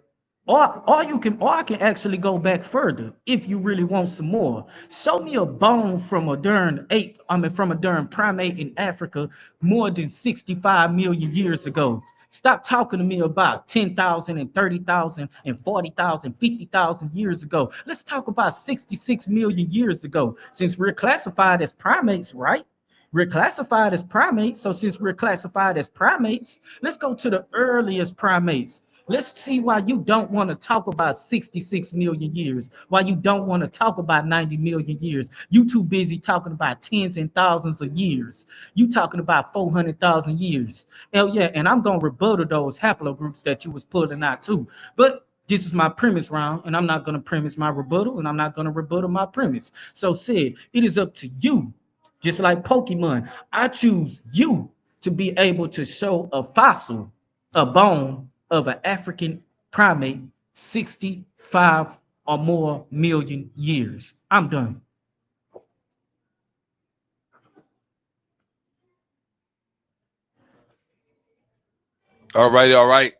Or I can actually go back further if you really want some more. Show me a bone from a darn ape, from a darn primate in Africa more than 65 million years ago. Stop talking to me about 10,000 and 30,000 and 40,000, 50,000 years ago. Let's talk about 66 million years ago, since we're classified as primates, right? We're classified as primates. So since we're classified as primates, let's go to the earliest primates. Let's see why you don't want to talk about 66 million years, why you don't want to talk about 90 million years. You too busy talking about tens and thousands of years. You talking about 400,000 years. Hell yeah, and I'm going to rebuttal those haplogroups that you was pulling out too. But this is my premise round, and I'm not going to premise my rebuttal, and I'm not going to rebuttal my premise. So Sid, it is up to you. Just like Pokemon, I choose you to be able to show a fossil, a bone of an African primate 65 or more million years. I'm done. All right.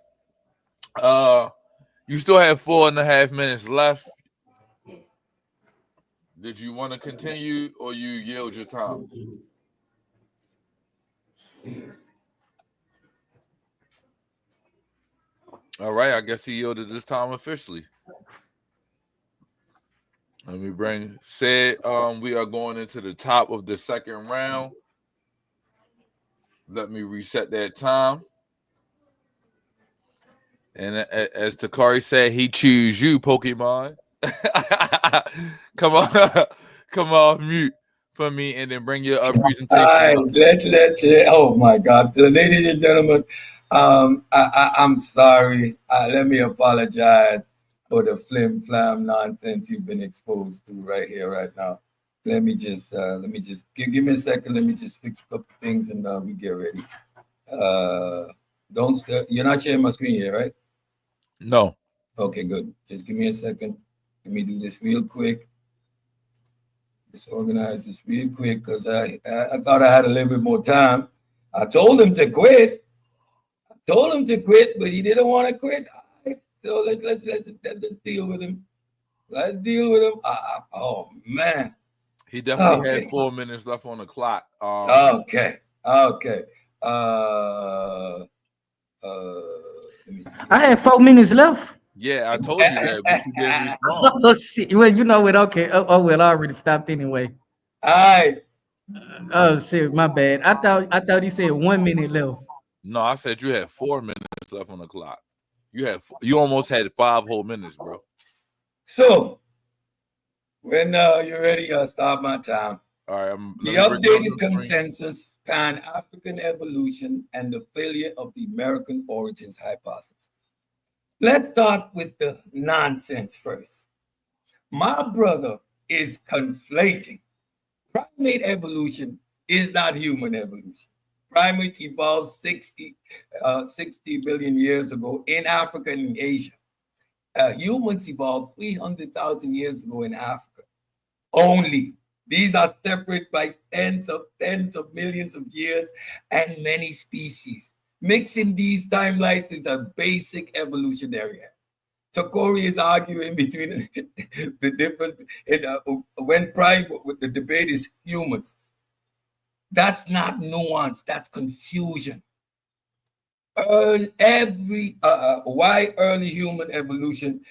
You still have 4.5 minutes left. Did you want to continue or you yield your time? All right, I guess he yielded this time officially. Let me bring said we are going into the top of the second round. Let me reset that time. And as Tacori said, he choose you, Pokemon. Come on, mute for me, and then bring your presentation. All right, let oh my God, ladies and gentlemen, I'm sorry. Let me apologize for the flim flam nonsense you've been exposed to right here, right now. Let me just give me a second. Let me just fix a couple things and we get ready. You're not sharing my screen here, right? No. Okay, good. Just give me a second. Let me do this real quick. Just organize this real quick because I thought I had a little bit more time. I told him to quit. But he didn't want to quit. Right, so let's deal with him. Let's deal with him. Oh man. He definitely had 4 minutes left on the clock. Okay. Let me see. I had 4 minutes left. Yeah, I told you that, but you didn't respond. Oh shit. Well, you know what? Okay. Oh well, I already stopped anyway. All right. Oh shit, my bad. I thought he said 1 minute left. No, I said you had 4 minutes left on the clock. You almost had 5 whole minutes, bro. So when you're ready, I'll start my time. All right. The updated consensus, Pan-African evolution, and the failure of the American origins hypothesis. Let's start with the nonsense first. My brother is conflating. Primate evolution is not human evolution. Primates evolved 60 billion years ago in Africa and in Asia. Humans evolved 300,000 years ago in Africa. Only. These are separate by tens of millions of years and many species. Mixing these timelines is a basic evolutionary act. Tacori is arguing between the different, when the debate is humans. That's not nuance, that's confusion. Why early human evolution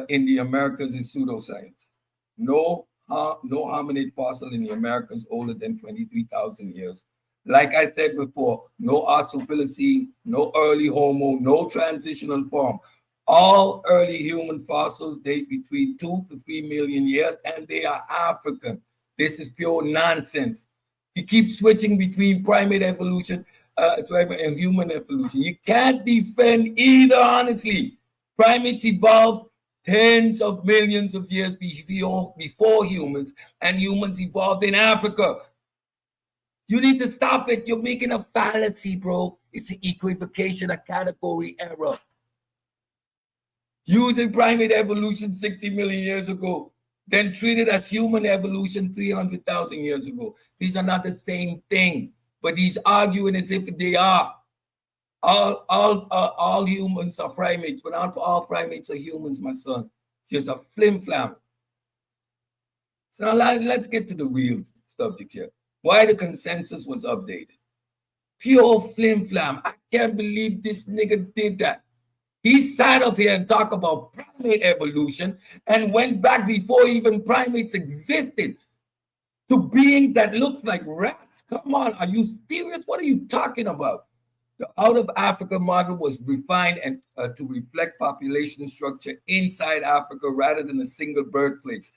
in the Americas is pseudoscience. No hominid fossil in the Americas older than 23,000 years. Like I said before, no Arthropilocene, no early Homo, no transitional form. All early human fossils date between 2 to 3 million years, and they are African. This is pure nonsense. He keeps switching between primate evolution and human evolution. You can't defend either, honestly. Primates evolved tens of millions of years before humans, and humans evolved in Africa. You need to stop it. You're making a fallacy, bro. It's an equivocation, a category error. Using primate evolution 60 million years ago, then treated as human evolution 300,000 years ago. These are not the same thing, but he's arguing as if they are. All humans are primates, but not all primates are humans, my son. Just a flim flam. So now let's get to the real subject here. Why the consensus was updated. Pure flim flam. I can't believe this nigga did that. He sat up here and talked about primate evolution and went back before even primates existed to beings that look like rats. Come on, are you serious? What are you talking about? The out of Africa model was refined and to reflect population structure inside Africa rather than a single birthplace.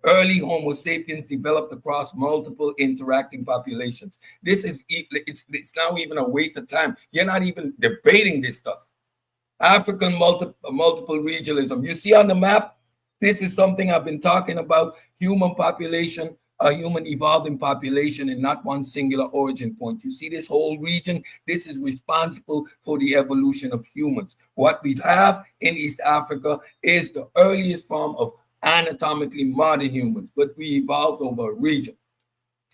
Early Homo sapiens developed across multiple interacting populations. This is it's now even a waste of time. You're not even debating this stuff. African multiple regionalism. You see on the map, this is something I've been talking about. Human population, a human evolving population, and not one singular origin point. You see this whole region. This is responsible for the evolution of humans. What we have in East Africa is the earliest form of anatomically modern humans, but we evolved over a region.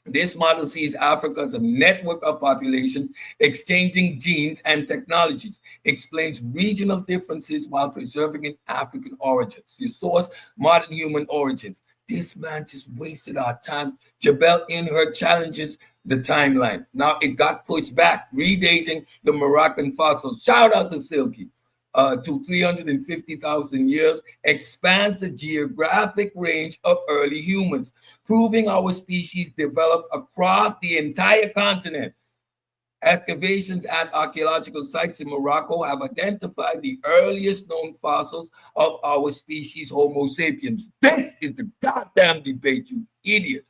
This model sees Africa as a network of populations exchanging genes and technologies, explains regional differences while preserving an African origins. You source modern human origins. This man just wasted our time. Jabel in her challenges the timeline. Now it got pushed back, redating the Moroccan fossils. Shout out to Silky. To 350,000 years, expands the geographic range of early humans, proving our species developed across the entire continent. Excavations at archaeological sites in Morocco have identified the earliest known fossils of our species, Homo sapiens. This is the goddamn debate, you idiot.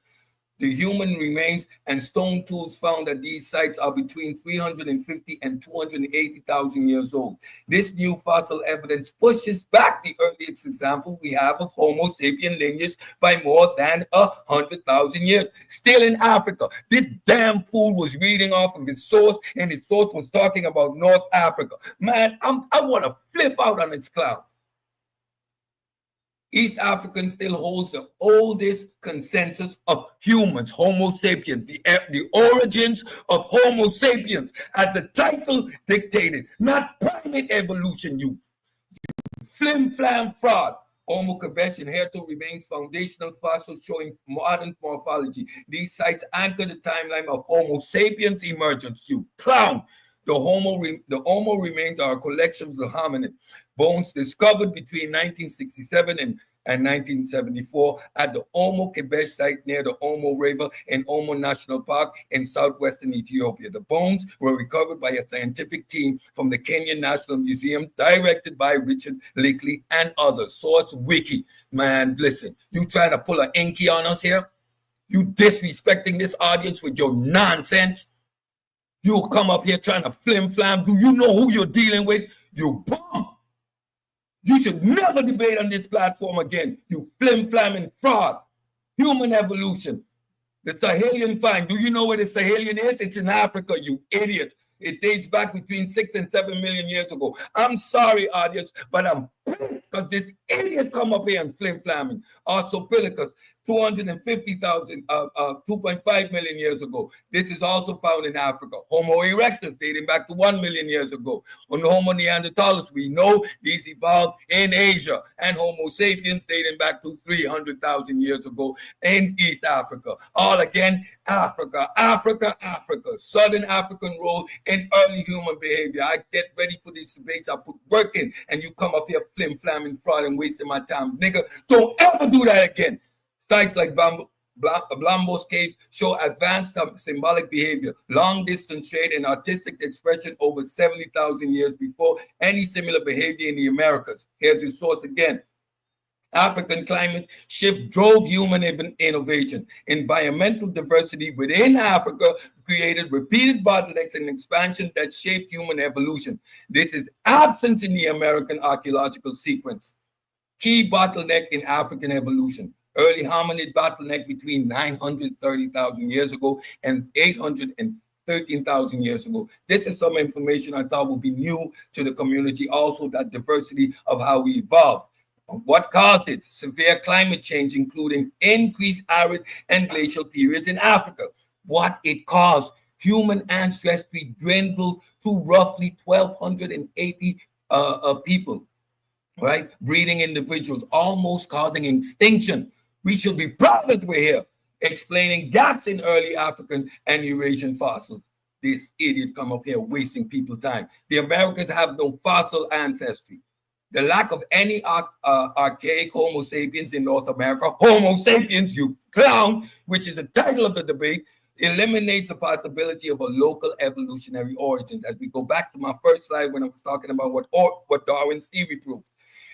The human remains and stone tools found at these sites are between 350 and 280,000 years old. This new fossil evidence pushes back the earliest example we have of Homo sapien lineage by more than 100,000 years. Still in Africa, this damn fool was reading off of his source, and his source was talking about North Africa. Man, I want to flip out on its cloud. East African still holds the oldest consensus of humans, Homo sapiens, the origins of Homo sapiens, as the title dictated, not primate evolution, you flim-flam fraud. Homo cabeche inherited remains foundational fossils showing modern morphology. These sites anchor the timeline of Homo sapiens emergence, you clown. The Homo remains are collections of hominid bones discovered between 1967 and 1974 at the Homo cabeche site near the Homo River in Homo National Park in southwestern Ethiopia. The bones were recovered by a scientific team from the Kenyan National Museum, directed by Richard Leakey and others. Source Wiki. Man, listen, you trying to pull an inky on us here? You disrespecting this audience with your nonsense? You come up here trying to flim-flam. Do you know who you're dealing with? You bum. You should never debate on this platform again. You flim-flamming fraud. Human evolution. The Sahelian find. Do you know where the Sahelian is? It's in Africa, you idiot. It dates back between 6 and 7 million years ago. I'm sorry, audience, but I'm pissed because this idiot come up here and flim-flamming. Australopithecus, 250,000, 2.5 million years ago. This is also found in Africa. Homo erectus, dating back to 1 million years ago. On Homo neanderthalis, we know these evolved in Asia. And Homo sapiens, dating back to 300,000 years ago in East Africa. All again, Africa, Africa, Africa. Southern African role in early human behavior. I get ready for these debates. I put work in, and you come up here flim-flamming fraud and wasting my time. Nigga, don't ever do that again. Sites like Blambo's Cave show advanced symbolic behavior, long-distance trade, and artistic expression over 70,000 years before any similar behavior in the Americas. Here's his source again. African climate shift drove human innovation. Environmental diversity within Africa created repeated bottlenecks and expansion that shaped human evolution. This is absent in the American archaeological sequence. Key bottleneck in African evolution. Early hominid bottleneck between 930,000 years ago and 813,000 years ago. This is some information I thought would be new to the community. Also, that diversity of how we evolved. What caused it? Severe climate change, including increased arid and glacial periods in Africa. What it caused? Human ancestry dwindled to roughly 1,280 people, right? Breeding individuals, almost causing extinction. We should be proud that we're here, explaining gaps in early African and Eurasian fossils. This idiot come up here wasting people time. The Americans have no fossil ancestry. The lack of any archaic Homo sapiens in North America, Homo sapiens, you clown, which is the title of the debate, eliminates the possibility of a local evolutionary origins. As we go back to my first slide when I was talking about what Darwin's theory proved.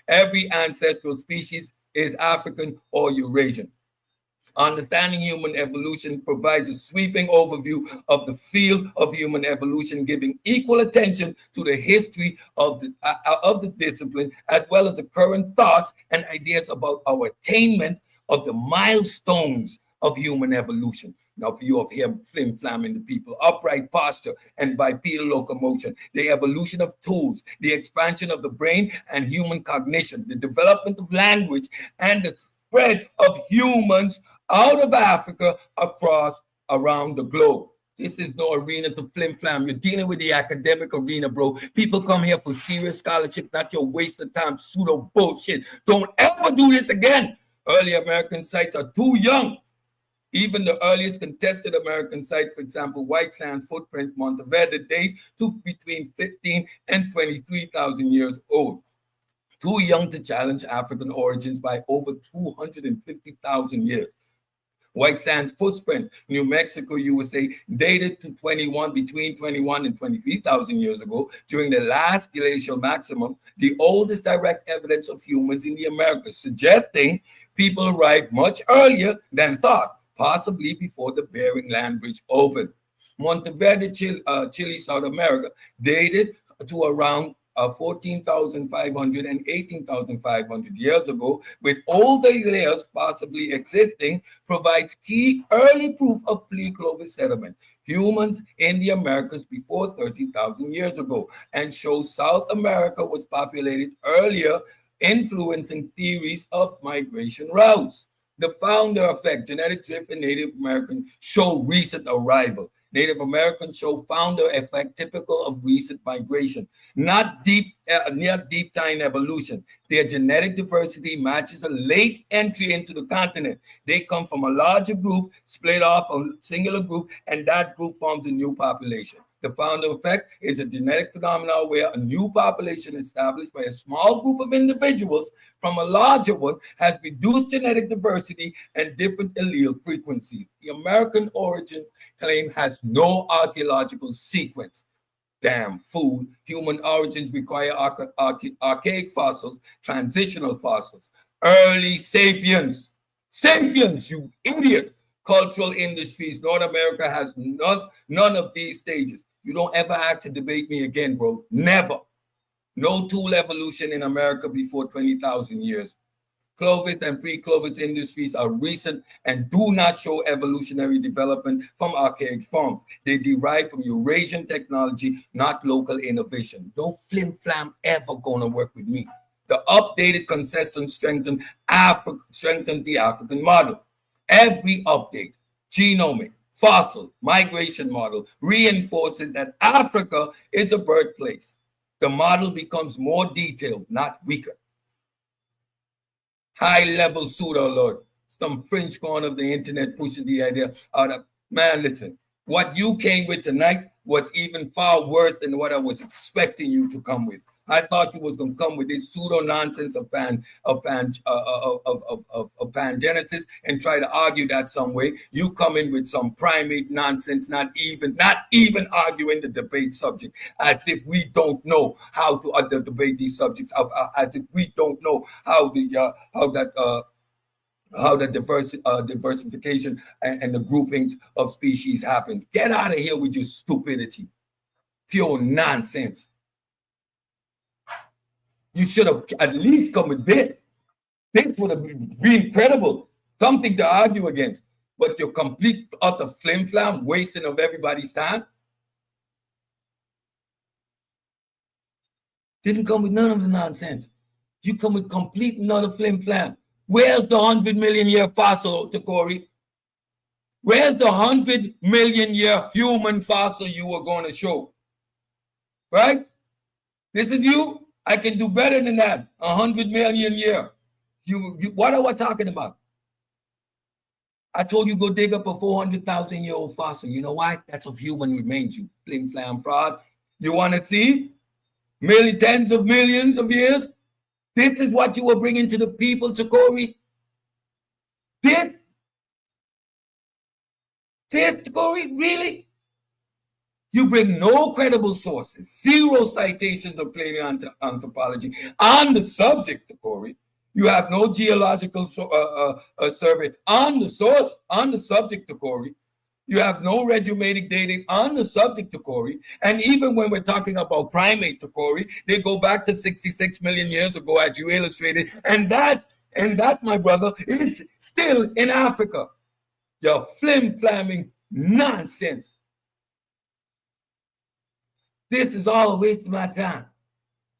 Every ancestral species is African or Eurasian. Understanding human evolution provides a sweeping overview of the field of human evolution, giving equal attention to the history of the discipline, as well as the current thoughts and ideas about our attainment of the milestones of human evolution. Now, you up here flim-flamming the people, upright posture and bipedal locomotion, the evolution of tools, the expansion of the brain and human cognition, the development of language, and the spread of humans out of Africa around the globe. This is no arena to flim-flam. You're dealing with the academic arena, bro. People come here for serious scholarship, not your waste of time, pseudo bullshit. Don't ever do this again. Early American sites are too young. Even the earliest contested American site, for example, White Sands footprint, Monteverde, date to between 15 and 23,000 years old. Too young to challenge African origins by over 250,000 years. White Sands footprint, New Mexico, USA, dated to between 21 and 23,000 years ago, during the last glacial maximum, the oldest direct evidence of humans in the Americas, suggesting people arrived much earlier than thought, possibly before the Bering Land Bridge opened. Monteverde, Chile, South America, dated to around 14,500 and 18,500 years ago, with older layers possibly existing, provides key early proof of pre-Clovis settlement. Humans in the Americas before 30,000 years ago, and shows South America was populated earlier, influencing theories of migration routes. The founder effect, genetic drift in Native American, show recent arrival. Native Americans show founder effect typical of recent migration, not deep time evolution. Their genetic diversity matches a late entry into the continent. They come from a larger group, split off a singular group, and that group forms a new population. The founder effect is a genetic phenomenon where a new population established by a small group of individuals from a larger one has reduced genetic diversity and different allele frequencies. The American origin claim has no archaeological sequence. Damn fool. Human origins require archaic fossils, transitional fossils, early sapiens. Sapiens, you idiot. Cultural industries. North America has none of these stages. You don't ever have to debate me again, bro. Never. No tool evolution in America before 20,000 years. Clovis and pre-Clovis industries are recent and do not show evolutionary development from archaic forms. They derive from Eurasian technology, not local innovation. No flim-flam ever gonna work with me. The updated consistent strengthens the African model. Every update, genomic, fossil, migration model reinforces that Africa is the birthplace. The model becomes more detailed, not weaker. High-level pseudo-alert. Some fringe corner of the internet pushes the idea out of, man, listen, what you came with tonight was even far worse than what I was expecting you to come with. I thought you was going to come with this pseudo nonsense of pangenesis and try to argue that some way. You come in with some primate nonsense, not even arguing the debate subject, as if we don't know how to debate these subjects, as if we don't know how the diversification and the groupings of species happens. Get out of here with your stupidity, pure nonsense. You should have at least come with this. This would have been incredible. something to argue against. But your complete utter flim-flam, wasting of everybody's time, didn't come with none of the nonsense. You come with complete and utter flim-flam. Where's the 100 million year fossil, Tacori? Where's the 100 million year human fossil you were going to show? Right? This is you. I can do better than that. 100 million year. What are we talking about? I told you go dig up a 400,000-year-old fossil. You know why? That's of human remains, you flim-flam fraud. You want to see? Tens of millions of years? This is what you were bringing to the people, Tacori? This, Tacori, really? You bring no credible sources, zero citations of paleoanthropology on the subject, Tacori. You have no geological survey on the source, on the subject, Tacori. You have no regiomatic dating on the subject, Tacori. And even when we're talking about primate, Tacori, they go back to 66 million years ago, as you illustrated. And that, my brother, is still in Africa. You're flim-flamming nonsense. This is all a waste of my time.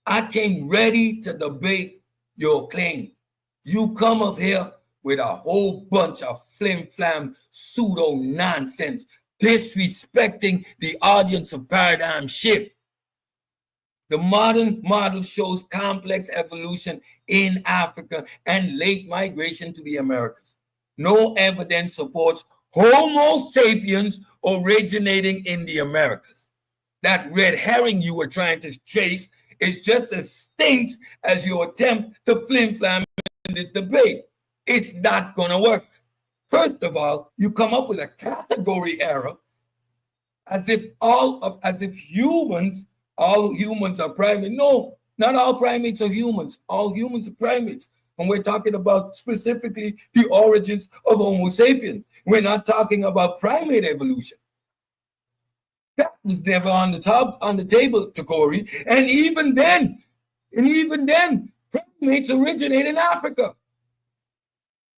I came ready to debate your claim. You come up here with a whole bunch of flim-flam pseudo nonsense, disrespecting the audience of paradigm shift. The modern model shows complex evolution in Africa and late migration to the Americas. No evidence supports Homo sapiens originating in the Americas. That red herring you were trying to chase is just as stinks as your attempt to flim-flam in this debate. It's not gonna work. First of all, you come up with a category error as if humans, all humans are primates. No, not all primates are humans. All humans are primates. And we're talking about specifically the origins of Homo sapiens. We're not talking about primate evolution. That was never on the table, Tacori. And even then, primates originate in Africa.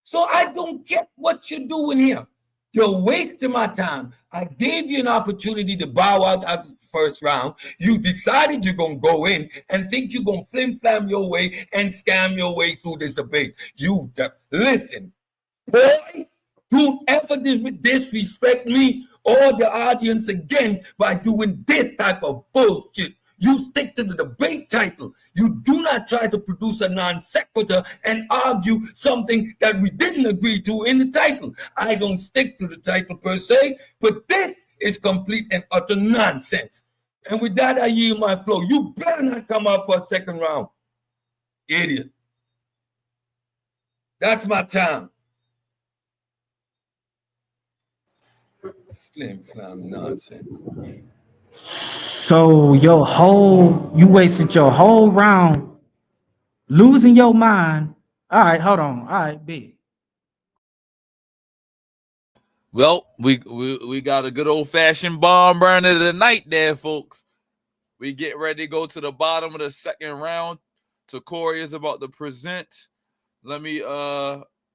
So I don't get what you're doing here. You're wasting my time. I gave you an opportunity to bow out after the first round. You decided you're going to go in and think you're going to flim-flam your way and scam your way through this debate. Listen, boy, don't ever disrespect me or the audience again by doing this type of bullshit. You stick to the debate title. You do not try to produce a non sequitur and argue something that we didn't agree to in the title. I don't stick to the title per se, but this is complete and utter nonsense. And with that, I yield my flow. You better not come out for a second round. Idiot. That's my time. Flim-flam nonsense. So you wasted your whole round losing your mind. All right, hold on. All right, big. Well, we got a good old-fashioned bomb burner tonight there, folks. We get ready to go to the bottom of the second round. Tacori is about to present. Let me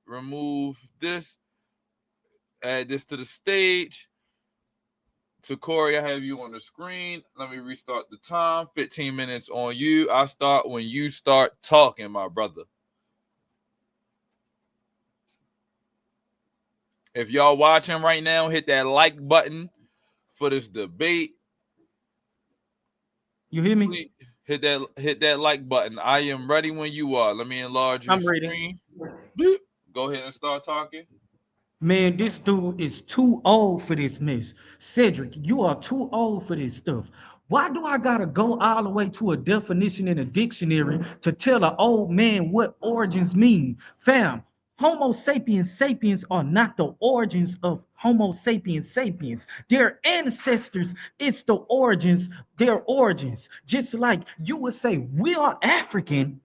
remove this. Add this to the stage. Tacori, I have you on the screen. Let me restart the time. 15 minutes on you. I start when you start talking, my brother. If y'all watching right now, hit that like button for this debate. You hear me? Please hit that like button. I am ready when you are. Let me enlarge your screen. Ready. Go ahead and start talking. Man, this dude is too old for this mess. Cedrick, you are too old for this stuff. Why do I gotta go all the way to a definition in a dictionary to tell an old man what origins mean? Fam, Homo sapiens sapiens are not the origins of Homo sapiens sapiens. Their ancestors, it's the origins, their origins. Just like you would say, we are African,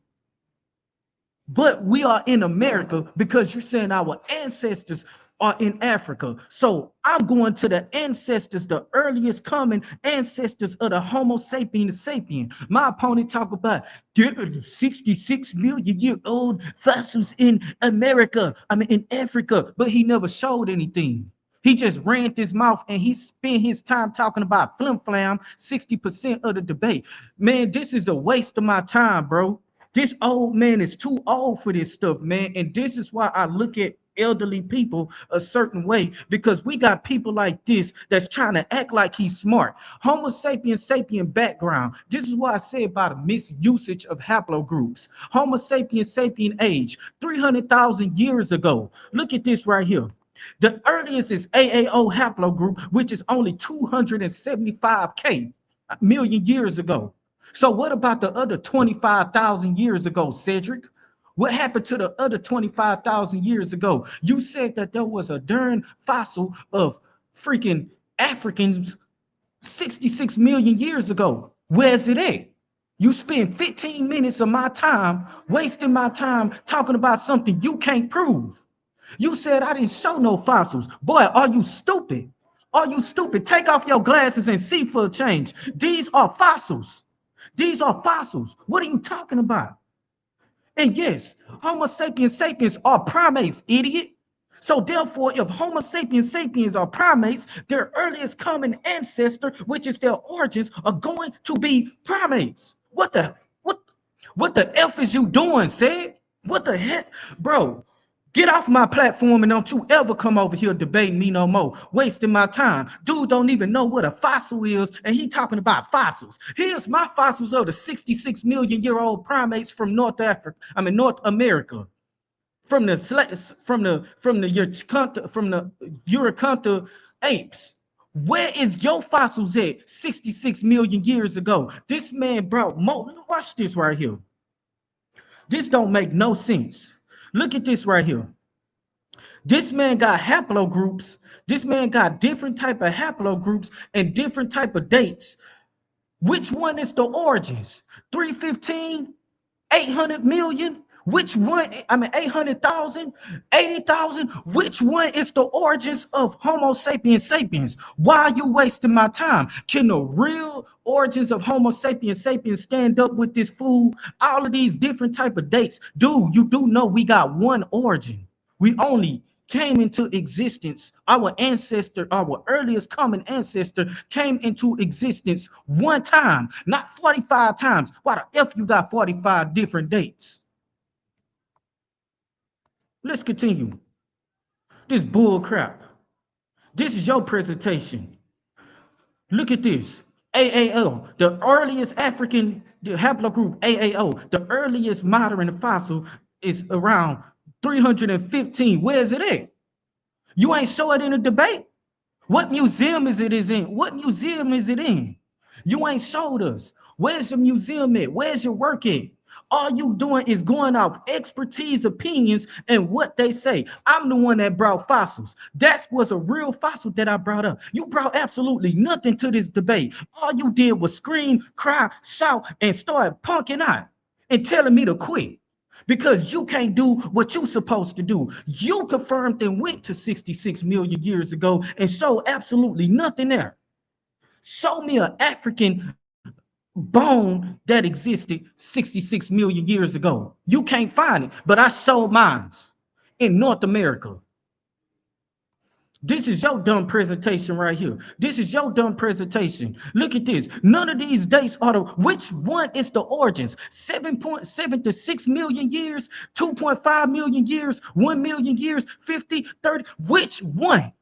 but we are in America because you're saying our ancestors are in Africa. So I'm going to the ancestors, the earliest common ancestors of the Homo sapiens sapien. My opponent talk about 66 million year old fossils in America, in Africa, but he never showed anything. He just ran his mouth and he spent his time talking about flim flam 60% of the debate. Man, this is a waste of my time, bro. This old man is too old for this stuff, man. And this is why I look at elderly people a certain way, because we got people like this that's trying to act like he's smart. Homo sapiens sapien background. This is what I say about a misusage of haplogroups. Homo sapiens sapien age 300,000 years ago. Look at this right here. The earliest is AAO haplogroup, which is only 275K million years ago. So what about the other 25,000 years ago, Cedrick? What happened to the other 25,000 years ago? You said that there was a darn fossil of freaking Africans 66 million years ago. Where's it at? You spend 15 minutes of my time, wasting my time talking about something you can't prove. You said I didn't show no fossils. Boy, are you stupid? Are you stupid? Take off your glasses and see for a change. These are fossils. These are fossils. What are you talking about? And yes, Homo sapiens sapiens are primates, idiot. So therefore, if Homo sapiens sapiens are primates, their earliest common ancestor, which is their origins, are going to be primates. What the F is you doing, Sid? What the heck? Bro, get off my platform and don't you ever come over here debating me no more, wasting my time. Dude don't even know what a fossil is, and he talking about fossils. Here's my fossils of the 66 million year old primates from North America, from the Uricanta apes. Where is your fossils at 66 million years ago? This man brought watch this right here. This don't make no sense. Look at this right here. This man got haplogroups. This man got different type of haplogroups and different type of dates. Which one is the origins? 315, 800 million? Which one? 800,000, 80,000? Which one is the origins of Homo sapiens sapiens? Why are you wasting my time? Can the real origins of Homo sapiens sapiens stand up with this fool? All of these different type of dates. Dude, you do know we got one origin. We only came into existence. Our ancestor, our earliest common ancestor, came into existence one time, not 45 times. Why the F you got 45 different dates? Let's continue. This bull crap. This is your presentation. Look at this. AAO, the earliest African haplogroup AAO, the earliest modern fossil is around 315. Where's it at? You ain't show it in a debate. What museum is it in? What museum is it in? You ain't showed us. Where's your museum at? Where's your work at? All you doing is going off expertise, opinions, and what they say. I'm the one that brought fossils. That was a real fossil that I brought up. You brought absolutely nothing to this debate. All you did was scream, cry, shout, and start punking out and telling me to quit because you can't do what you're supposed to do. You confirmed and went to 66 million years ago and showed absolutely nothing there. Show me an African bone that existed 66 million years ago. You can't find it, but I sold mine in North America. This is your dumb presentation right here. This is your dumb presentation. Look at this. None of these dates are the, which one is the origins? 7.7 to 6 million years, 2.5 million years, 1 million years, 50, 30. Which one?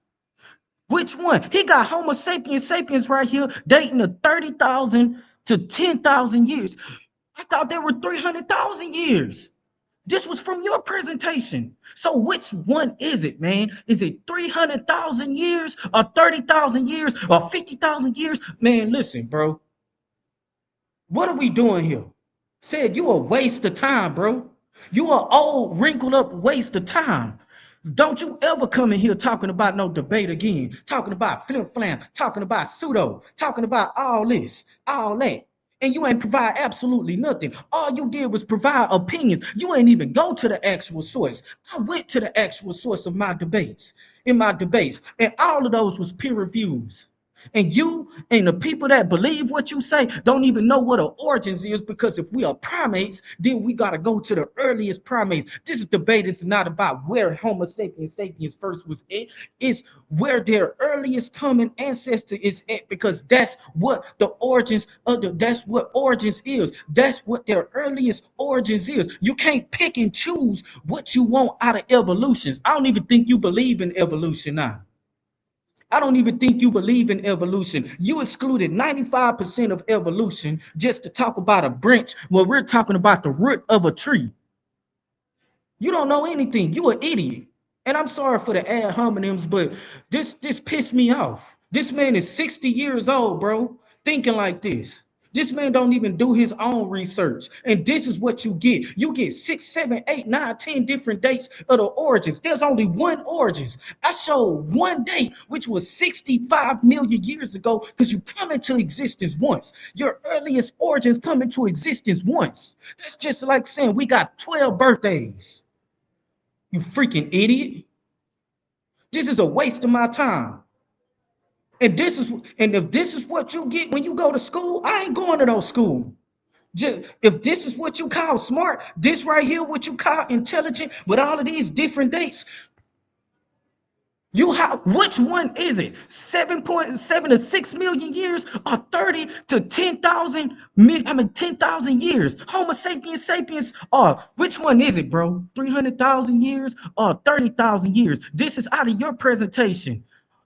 Which one? He got Homo sapiens sapiens right here dating to 30,000 to 10,000 years. I thought there were 300,000 years. This was from your presentation. So which one is it, man? Is it 300,000 years or 30,000 years or 50,000 years? Man, listen, bro. What are we doing here? Said you a waste of time, bro. You are old, wrinkled up waste of time. Don't you ever come in here talking about no debate again, talking about flim flam, talking about pseudo, talking about all this, all that. And you ain't provide absolutely nothing. All you did was provide opinions. You ain't even go to the actual source. I went to the actual source of my debates, and all of those was peer reviews. And you and the people that believe what you say don't even know what an origins is, because if we are primates, then we got to go to the earliest primates. This debate is not about where Homo sapiens sapiens first was at. It's where their earliest common ancestor is at, because that's what the origins that's what origins is. That's what their earliest origins is. You can't pick and choose what you want out of evolutions. I don't even think you believe in evolution now. I don't even think you believe in evolution. You excluded 95% of evolution just to talk about a branch when we're talking about the root of a tree. You don't know anything. You an idiot. And I'm sorry for the ad hominems, but this pissed me off. This man is 60 years old, bro, thinking like this. This man don't even do his own research. And this is what you get. You get 6, 7, 8, 9, 10 different dates of the origins. There's only one origins. I showed one date, which was 65 million years ago, because you come into existence once. Your earliest origins come into existence once. That's just like saying we got 12 birthdays. You freaking idiot. This is a waste of my time. And if this is what you get when you go to school, I ain't going to no school. Just, if this is what you call smart, this right here what you call intelligent, with all of these different dates, which one is it? 7.7 to 6 million years, or 30 to 10,000 10,000 years? Homo sapiens sapiens, or which one is it, bro? 300,000 years or 30,000 years? This is out of your presentation.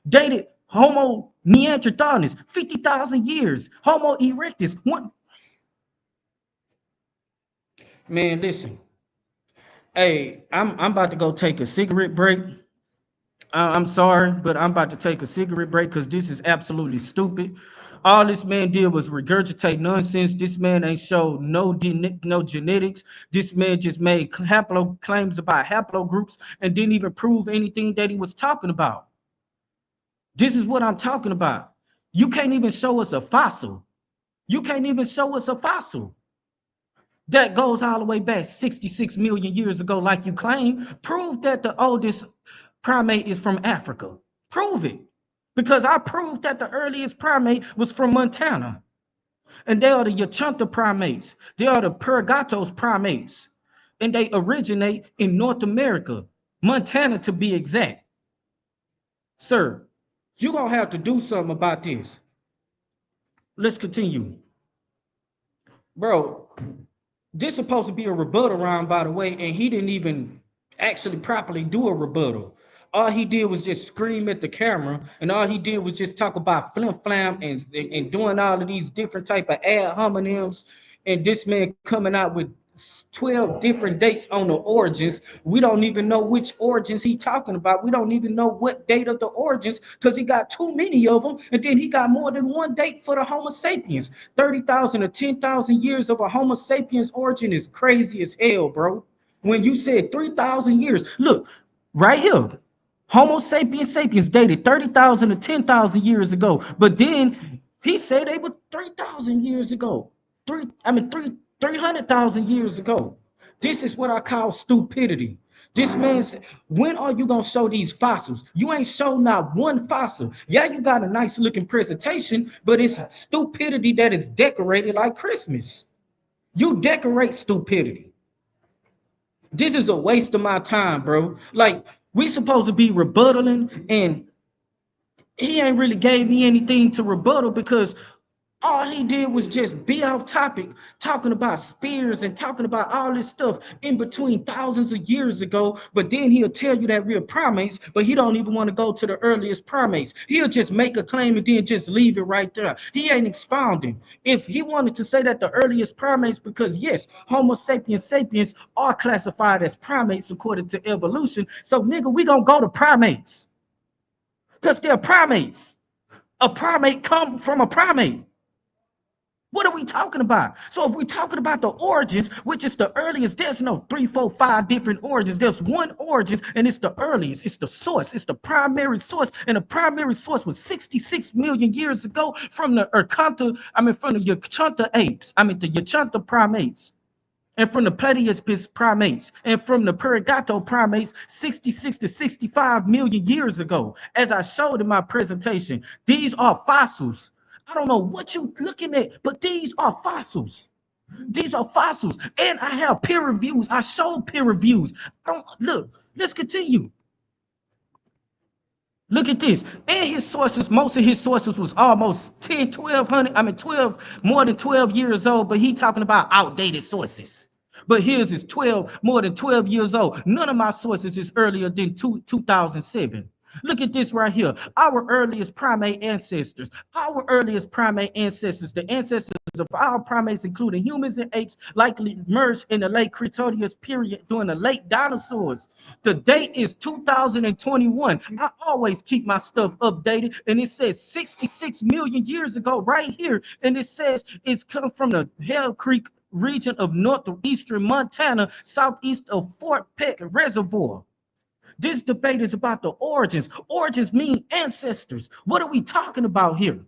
Dated Homo neanderthalis, 50,000 years. Homo erectus, one. Man, listen. Hey, I'm about to go take a cigarette break. I'm sorry, but I'm about to take a cigarette break because this is absolutely stupid. All this man did was regurgitate nonsense. This man ain't showed no genetics. This man just made claims about haplogroups and didn't even prove anything that he was talking about. This is what I'm talking about. You can't even show us a fossil. You can't even show us a fossil that goes all the way back 66 million years ago, like you claim. Prove that the oldest primate is from Africa. Prove it. Because I proved that the earliest primate was from Montana. And they are the Yachunta primates. They are the Pergatos primates. And they originate in North America, Montana to be exact. Sir, you're going to have to do something about this. Let's continue. Bro, this is supposed to be a rebuttal round, by the way, and he didn't even actually properly do a rebuttal. All he did was just scream at the camera, and all he did was just talk about flim flam and doing all of these different type of ad hominems, and this man coming out with 12 different dates on the origins. We don't even know which origins he talking about. We don't even know what date of the origins, because he got too many of them, and then he got more than one date for the Homo sapiens. 30,000 or 10,000 years of a Homo sapiens origin is crazy as hell, bro. When you said 3,000 years, look, right here, Homo sapiens sapiens dated 30,000 to 10,000 years ago, but then he said they were 3,000 years ago. 300,000 years ago. This is what I call stupidity. This man said, when are you gonna show these fossils? You ain't shown not one fossil. Yeah, you got a nice looking presentation, but it's stupidity that is decorated like Christmas. You decorate stupidity. This is a waste of my time, bro. Like, we supposed to be rebuttaling, and he ain't really gave me anything to rebuttal, because all he did was just be off topic, talking about spears and talking about all this stuff in between thousands of years ago. But then he'll tell you that we're primates, but he don't even want to go to the earliest primates. He'll just make a claim and then just leave it right there. He ain't expounding. If he wanted to say that the earliest primates, because yes, Homo sapiens sapiens are classified as primates according to evolution. So nigga, we gonna go to primates, because they're primates. A primate come from a primate. What are we talking about? So if we're talking about the origins, which is the earliest, there's no 3, 4, 5 different origins. There's one origin, and it's the earliest. It's the source. It's the primary source, and the primary source was 66 million years ago from the from the Yachanta apes. The Yachanta primates. And from the Platypus primates, and from the Perigato primates 66 to 65 million years ago. As I showed in my presentation, these are fossils. I don't know what you're looking at, but these are fossils. These are fossils. And I have peer reviews. I showed peer reviews. Look, let's continue. Look at this. And his sources, most of his sources was almost 10, 1200, 12, more than 12 years old, but he talking about outdated sources. But his is more than 12 years old. None of my sources is earlier than 2007. Look at this right here. Our earliest primate ancestors. The ancestors of our primates, including humans and apes, likely merged in the late Cretaceous period during the late dinosaurs. The date is 2021. I always keep my stuff updated, and it says 66 million years ago right here. And it says it's come from the Hell Creek region of northeastern Montana, southeast of Fort Peck Reservoir. This debate is about the origins. Origins mean ancestors. What are we talking about here?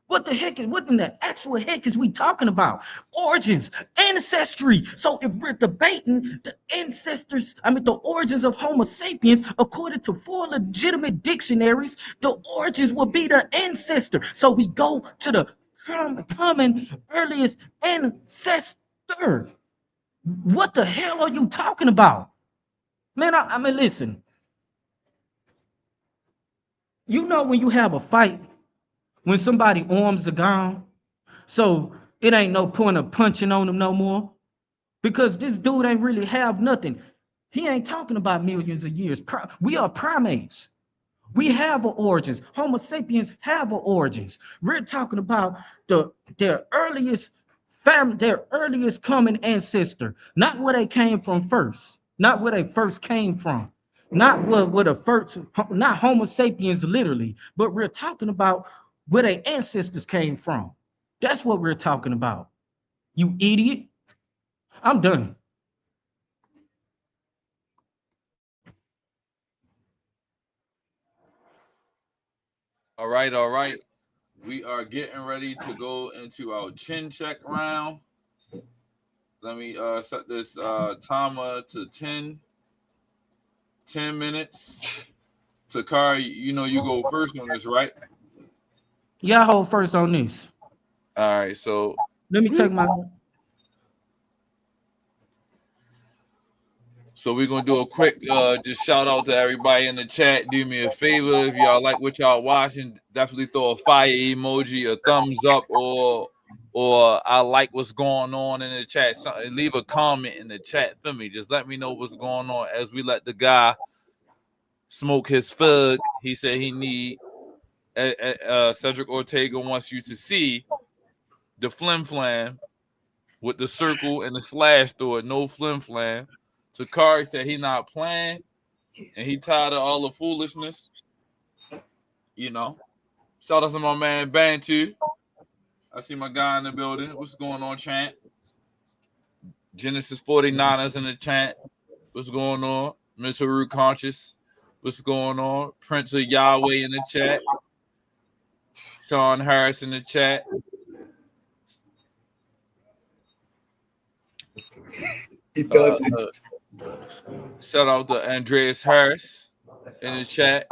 What in the actual heck is we talking about? Origins, ancestry. So if we're debating the ancestors, the origins of Homo sapiens, according to 4 legitimate dictionaries, the origins will be the ancestor. So we go to the common earliest ancestor. What the hell are you talking about? Man, listen. You know when you have a fight, when somebody arms are gone, so it ain't no point of punching on them no more, because this dude ain't really have nothing. He ain't talking about millions of years. We are primates. We have our origins. Homo sapiens have our origins. We're talking about their earliest common ancestor, not where they came from first, not where they first came from. Not not Homo sapiens literally, but we're talking about where their ancestors came from. That's what we're talking about. You idiot. I'm done. All right. We are getting ready to go into our chin check round. Let me set this timer to 10 minutes. Tacori, you go first on this, right? Yeah, I hold first on this. All right, so let me take my. So we're gonna do a quick just shout out to everybody in the chat. Do me a favor, if y'all like what y'all watching, definitely throw a fire emoji, a thumbs up, or I like what's going on in the chat. Leave a comment in the chat for me. Just let me know what's going on as we let the guy smoke his fug. He said he need Cedrick Ortega wants you to see the flim flam with the circle and the slash through it. No flim flam. Tacori said he not playing and he tired of all the foolishness. Shout out to my man Bantu. I see my guy in the building. What's going on, Chant? Genesis 49ers in the chat. What's going on? Mr. Root Conscious. What's going on? Prince of Yahweh in the chat. Sean Harris in the chat. Shout out to Andreas Harris in the chat.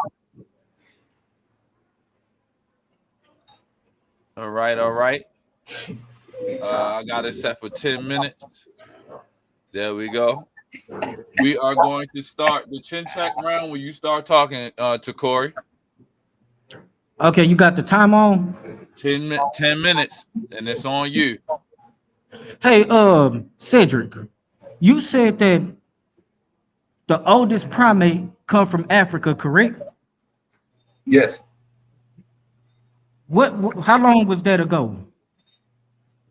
All right. I got it set for 10 minutes. There we go. We are going to start the chin check round when you start talking, Tacori. Okay, you got the time on? 10 minutes, and it's on you. Hey, Cedrick, you said that the oldest primate come from Africa, correct? Yes. How long was that ago?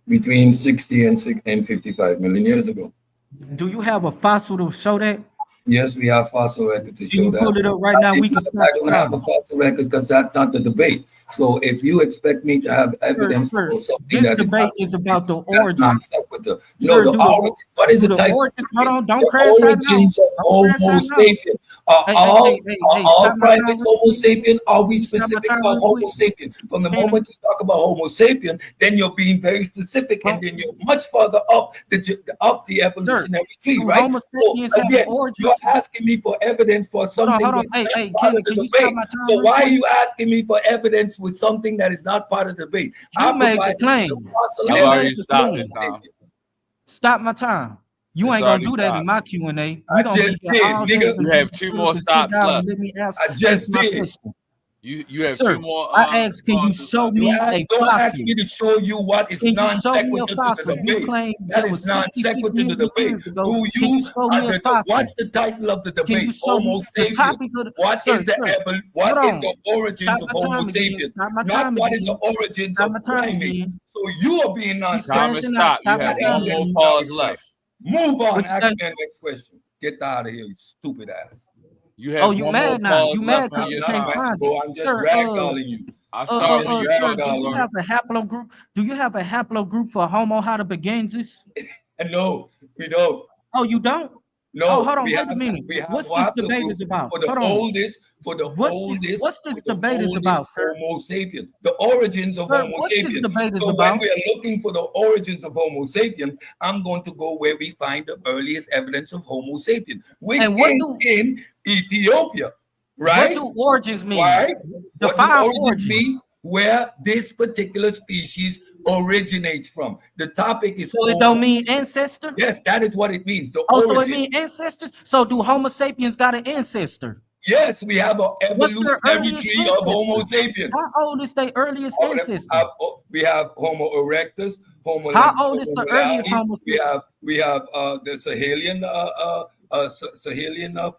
Between 60 and 55 million years ago. Do you have a fossil to show that? Yes, we have fossil record to Can show you that. pull it up right now? We can stop I the don't have a time. fossil record because that's not the debate. So if you expect me to have evidence Sir, for something this that is debate not, is about the that's not origins. sequitur. No, Sir, the origin. What is do the the type of origins? Hold on, don't the crash out now. origins of Don't crash Homo out now. sapien? Are Hey, all stop my time primates real Homo quick. sapien? Are we Stop my specific time about real Homo quick. sapien? From the Cannon. moment you talk about Homo sapien, then you're being very specific, and then you're much further up the evolutionary tree, do right? Homo So sapiens have again, origins? you're asking me for evidence for something Hold on. that's Hey, not part Cannon, of the can you stop debate. my time So real why are quick? you asking me for evidence with something that is not part of the debate? You I made the provide claim. the fossil You I've made already evidence. the stopped it, claim. Tom. Stop my time. You It's ain't gonna already do that in stopped. my Q&A. I We gonna just be here did, all day. nigga. You have 2 more Sit stops down left. and let me I ask just my did. question. You have Sir, 2 more. I asked, can you pauses show left. me a Don't ask fossil? me to show you what is Can you non show me a sequitur to fossil? the You debate. claim That that is was non 66 sequitur to the million debate. years ago. Do Can you you show me a fossil? what's the title of the Can you debate? show me Homo the sapien. topic of the What sir, is the sir, what hold is on. the origins Stop of my Homo time again. sapiens? Stop my Not time what is the again. origins Stop of my time primates. again. So you are being non He's Time sequitur. is crashing out. stopped. You Stop my have time 1 more again. pause left. Move on. What you Ask say? me the next question. Get out of here, you stupid ass. You have Oh, you 1 more mad now? pause You left mad on because I'm you your not can't mad, time. find bro. it, I'm just sir. ragdolling you. I started just you Sir, after do ragdolling you you. have a haplogroup? Do you have a haplogroup for Homo heidelbergensis? And no, we don't. Oh, you don't? No, Oh, hold on, we wait have a minute. what What's this debate haplogroup is about? for the Hold on. oldest, What's this debate is about, sir? Homo sapien, the origins of Sir, Homo what's this sapien. debate is So when about? we are looking for the origins of Homo sapien, I'm going to go where we find the earliest evidence of Homo sapien, which And what is do in Ethiopia, what right? do origins mean? Right? What do Define origins mean? origins. Where this particular species originates from. The topic is So it Homo. don't mean ancestor? Yes, that is what it means. The Oh, so it origin. means ancestors? So do Homo sapiens got an ancestor? Yes, we have an What's their evolutionary earliest tree of Homo ancestor? sapiens. How old is their earliest ancestor? We have Homo erectus, Homo How old is the Homo earliest naledi. Homo We sapien? have the Sahelian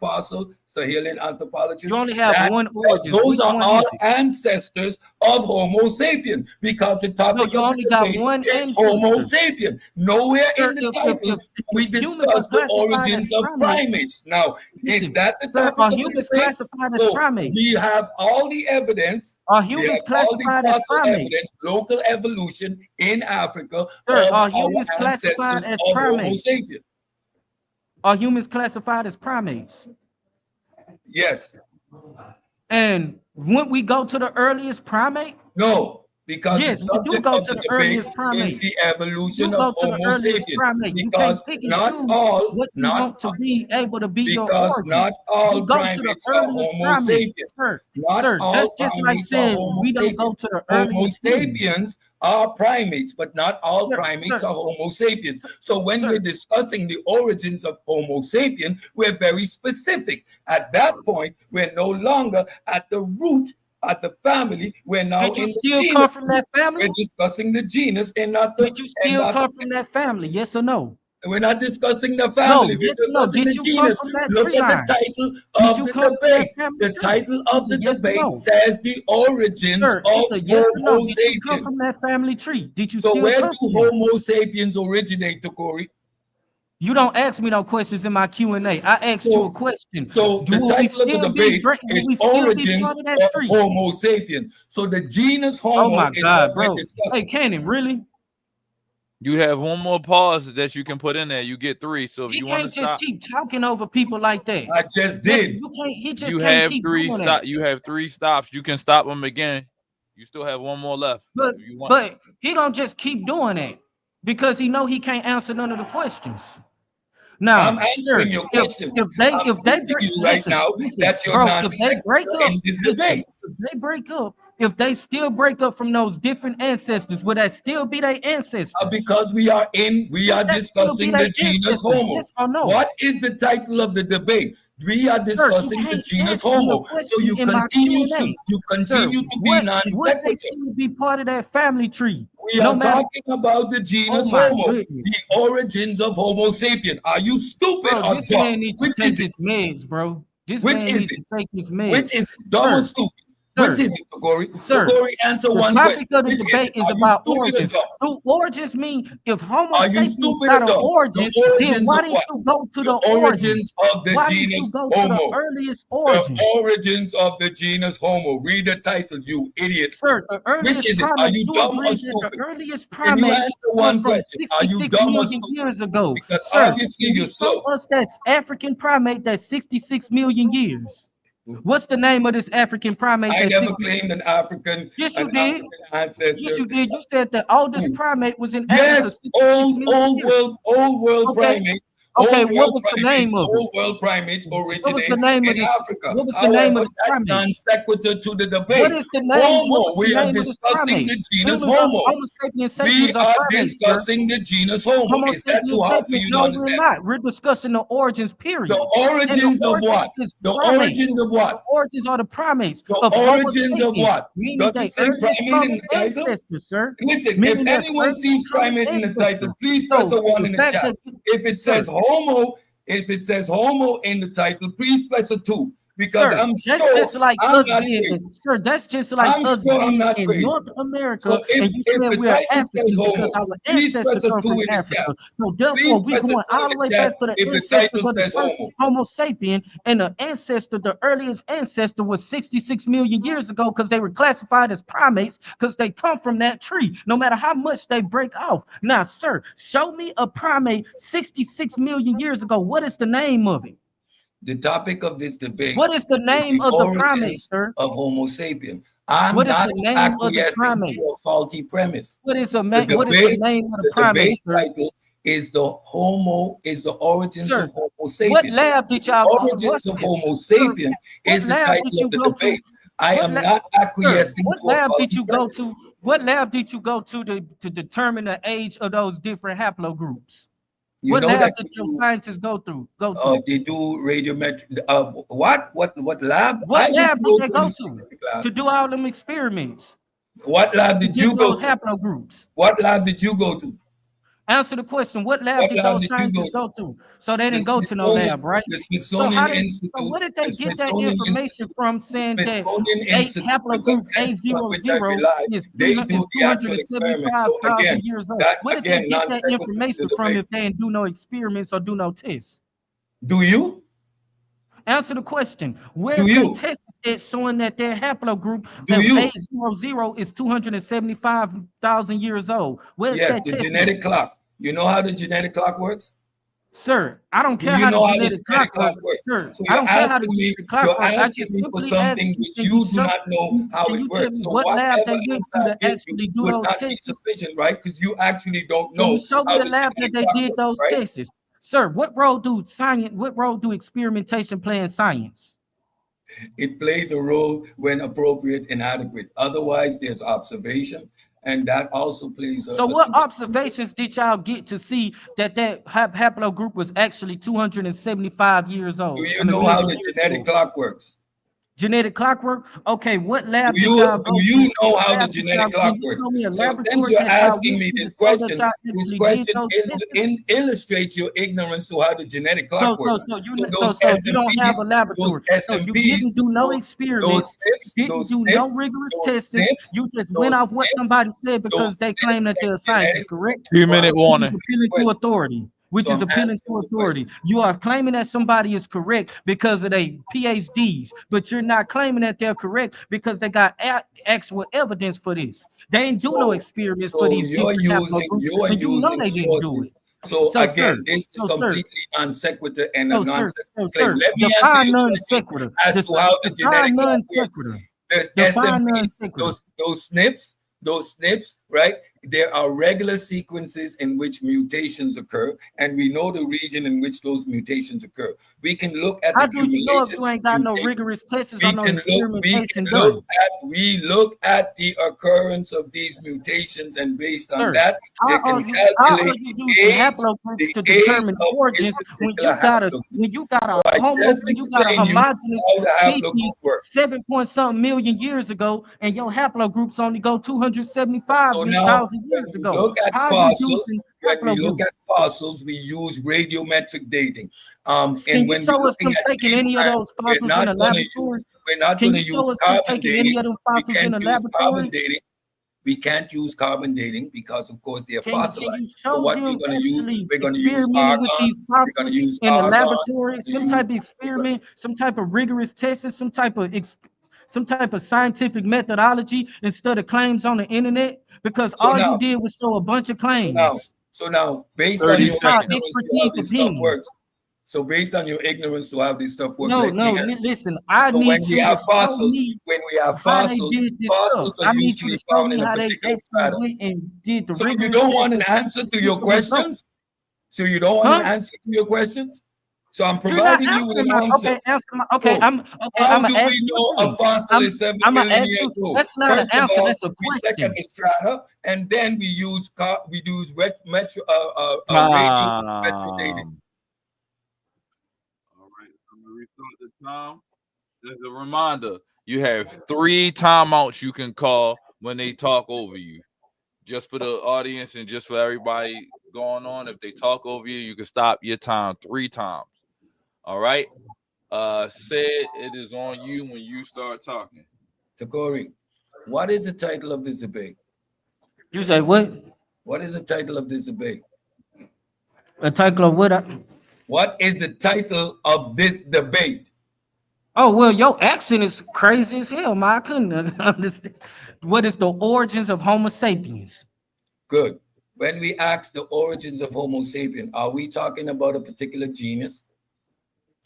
fossil, Sahelian anthropologist. You only have one origin. Those Which are one all is it? ancestors of Homo sapien because the topic you of only the got debate one is Homo ancestor. sapien. Nowhere Sir, in the title we if humans are discuss the classified as origins of primates. Now, is listen, that the sir, topic are of the humans debate? classified as So primates? we have all the evidence. Are We humans have all the classified as fossil primates? evidence, local evolution in Africa Sir, of are our humans classified ancestors as of Homo primates? sapien. Are humans classified as primates? Yes. And wouldn't we go to the earliest primate? No, because Yes, the we do subject go of to the the debate earliest is primate. the evolution You of go to the Homo earliest sapien. primate. You Because can't pick and not choose all, what you not want to be able to be your because origin. not all You go to the primates are earliest Homo primate. sapiens. Not Sir, all that's just like primates are saying Homo we don't go sapiens. to the Homo earliest human. sapiens are primates, but not all Sir, primates sir, are Homo sapiens. So when sir. we're discussing the origins of Homo sapien, we're very specific. At that point, we're no longer at the root, at the family. We're now Did you in the still genus. come from that family? We're discussing the genus and not the. Did you still come from that family? Yes or no? We're not discussing the No, family. We're yes or no? discussing Did the you come genus. from that Look tree at the line? title Did of you the come from that debate. family The tree? title of It's the a yes or debate no. says the origins Sir, of it's a yes or no. Homo Did you come sapiens. from that family tree? Did you So still where come do from there? Homo sapiens originate, Tacori? You don't ask me no questions in my Q&A. I asked you a question. So the Will we title of the still be debate will is we still be origins part of that of tree? Homo sapiens. So the genus Oh Homo my is God, what we're bro. Hey, discussing. Cannon, really? You have 1 more pause that you can put in there. You get 3. So if He you want to can't just stop, keep talking over people like that. I just did. You can't. He just you can't have keep 3 doing stop. that. You have 3 stops. You can stop them again. You still have 1 more left. But if you want. but he gonna just keep doing that because he know he can't answer none of the questions. Now, I'm answering sir, your question. if they I'm teaching you right listen, now that you're bro, non if they break up, in this listen, debate. if they break up, if they still break up from those different ancestors, would that still be their ancestors? Because we are discussing the genus Homo. Yes or no? What is the title of the debate? We are discussing the genus Homo. So you continue to be non Would they sequitur. still be part of that family tree? We are talking about the genus my Homo, goodness. the origins of Homo sapien. Are you stupid Bro, or this dumb? man needs to Which take is it? his meds, bro. This Which man is needs it? to take his meds. Which is dumb or stupid? Which is it, Tacori? Sir, Tacori, answer the one topic question. of the Which debate it? is Are you about stupid or origins. dumb? Do origins mean if Homo Are you sapiens stupid got or an dumb? origin, The then origins why of didn't what? you go to The the origin? origins of the Why didn't genus you go to the Homo. earliest origin? The origins of the genus Homo. Read the title, you idiot. Sir, the Which earliest is it? Are primate, you you dumb agree or that the stupid? earliest Can you primate answer come one from question? Are you 66 dumb or million stupid? years ago. Because Sir, obviously can you're you show slow. us that African primate that's 66 million years? What's the name of this African primate I that's never 66? claimed an African Yes, you did. ancestor. Yes, you did. You said the oldest Hmm. primate was in Africa. Yes, 66 million years. old world Okay. primates. Okay, Old what world was the primates, name of it? old world primates What was originate the name of in this? Africa. What was the name However, of this that's primate? non sequitur to the debate. What is the name? What Homo, was the we are name of this discussing primate? the genus Humans are Homo. Homo sapiens We sapiens are are primates, sir. discussing the genus Homo. Homo Is that too sapiens hard for sapiens. you to No, we're understand? not. We're discussing the origins, period. The origins of what? The origins of The what? origins are the primates The of Homo origins of sapiens, what? meaning Does they it say earliest primate in common the title? ancestors, sir. Listen, Meaning if their anyone earliest sees common primate in the title, ancestor. please press a one the in the fact chat. that you- If it says Sir. Homo, if it says Homo in the title, please press a 2 because Sir, I'm that's sure just like I'm us not being, crazy. sir, that's just like I'm us sure I'm being not in crazy. North America, So if and you the said we're title says Africans Homo, because our please press ancestors a come 2 from in the Africa. chat. So therefore, Please we're press a going 2 all in the the way chat back to the if the ancestors title of the says first Homo. Homo sapien, and the ancestor, the earliest ancestor, was 66 million years ago because they were classified as primates because they come from that tree, no matter how much they break off. Now, sir, show me a primate 66 million years ago. What is the name of it? The topic of this debate What is the name of the primate, origins sir? of Homo sapien. I'm What is not the name of the acquiescing primate? to a faulty premise. What is The what is the debate, name of the the primate, debate sir? title is the origins Sir, of Homo what sapien. lab did The y'all origins of Homo sapien What is the lab did title you of the go to? debate. I What am lab, not sir, acquiescing what to a lab did faulty you go premise. to? What lab did you go to determine the age of those different haplogroups? You What know lab that did you your do, scientists go to? they do radiometric. What lab? What I didn't lab did go they to go any to specific lab. to do all them experiments What lab to did you get go those to? haplogroups? What lab did you go to? Answer the question. What lab What did lab those did you go scientists to? go to? So they The didn't go to no Smithsonian, lab, right? the So Smithsonian Institute, where did they the get that Smithsonian information Institute, from the saying that Smithsonian Institute, the haplogroup consensus on which I A00 rely, is they do the actual experiment. So 275,000 again, years old? that Where did they again, get non that sequitur to information the from debate. if they didn't do no experiments or do no tests? Do you? Answer the question. Where Do they you? tested it showing that their haplogroup Do of you? A00 is 275,000 years old? Where's Yes, that the test? genetic clock. You know how the genetic clock works? Sir, I don't Do care you how the know how the genetic clock genetic clock works. works? Sir, So I you're don't care how the asking me, genetic clock you're works. I asking just me for simply asked something you, which can you you do show not know how can it you tell works. me So what lab whatever they went answer to I to give you actually do would those not be tests? sufficient, right? Because you actually don't Can you know show me how the the lab that genetic they clock did works, those right? tests? Sir, what role do experimentation play in science? It plays a role when appropriate and adequate. Otherwise, there's observation, and that also plays So a what significant. observations did y'all get to see that haplogroup was actually 275 years old? Do you I mean, know how million the years genetic old? clock works? Genetic clockwork? Okay, what lab Do did y'all you go do to? you know What how the lab did genetic can clock you works? show me a So since laboratory you're that y'all asking went me to this show that question, y'all this actually did question those tests? illustrates your ignorance to how the genetic So, clock so, works. so you, So so, those so you don't have SMPs, a those laboratory. So you SMPs, didn't do no those experiments. Didn't do no rigorous testing. You just went off what somebody said those because they snips claim that and they're scientists, genetic. correct? 2-minute Which is warning. appealing to authority. Which So is I'm appealing to answering the authority. question. You are claiming that somebody is correct because of their PhDs, but you're not claiming that they're correct because they got actual evidence for this. They didn't do no experiments for So these different haplogroups, and you know they didn't do it. sources. So So, again, sir, this is so, sir, completely non sequitur and a so, non sir, sequitur so, claim. sir, Let me answer define your non question sequitur. as to how the Define genetic clock non works. sequitur. The Define non SMPs, sequitur. those SNPs, right? There are regular sequences in which mutations occur, and we know the region in which those mutations occur. We can look at the How do you know if accumulation you ain't of got no mutations. rigorous tests or no experimentation We done? look at the occurrence of these mutations, and based on Sir, that, they how can are you calculate using the age, haplogroups to the age determine of this origins when particular you got a haplogroup. So I just when you got a explained you homogeneous how the species haplogroup works. 7 point something million years ago, and your haplogroups only go 275,000 So now years we ago. look at How are you fossils, using when we look haplogroups? at fossils, we use radiometric dating. And Can you when we're show us looking them at taking deep any of time, those fossils in a laboratory? we're not Can going to you use show us them carbon taking any dating. of them We fossils in can't a use carbon laboratory? dating. We can't use carbon dating because, of course, they're Can you fossilized. So show what them we're going to use? actually We're going to use experimenting with argon. these We're going to fossils use in a argon. laboratory? Some type of experiment, some type of rigorous testing, some type of scientific methodology instead of claims on the internet? Because So all you now, did was show a bunch of so claims. based 30 on This your is our seconds. ignorance to how expertise this stuff opinion. works. So based on your ignorance to how this stuff works, No, let me no, answer. listen, I So need when we you to have show fossils, me how they fossils did this stuff. are I need you usually to show found me in a how they particular actually strata. went and did the So you rigorous don't want tests an and answer to get your the results. questions? So you don't want Huh? an answer to your questions? So I'm You're not providing you with answering an my answer. okay. So I'm how gonna do ask we you know a again. fossil is 7 I'm gonna million ask you. years old? That's not an First of answer. all, That's a we check at question. the strata, and then we use radio dating. Time. All right, I'm gonna restart the time. There's a reminder. You have 3 timeouts you can call when they talk over you. Just for the audience and just for everybody going on. If they talk over you, you can stop your time 3 times. All right. Said it is on you when you start talking. Tacori, what is the title of this debate? You say what? What is the title of this debate? A title of what? What is the title of this debate? Oh well, your accent is crazy as hell, man. I couldn't understand. What is the origins of Homo sapiens? Good. When we ask the origins of Homo sapien, are we talking about a particular genus?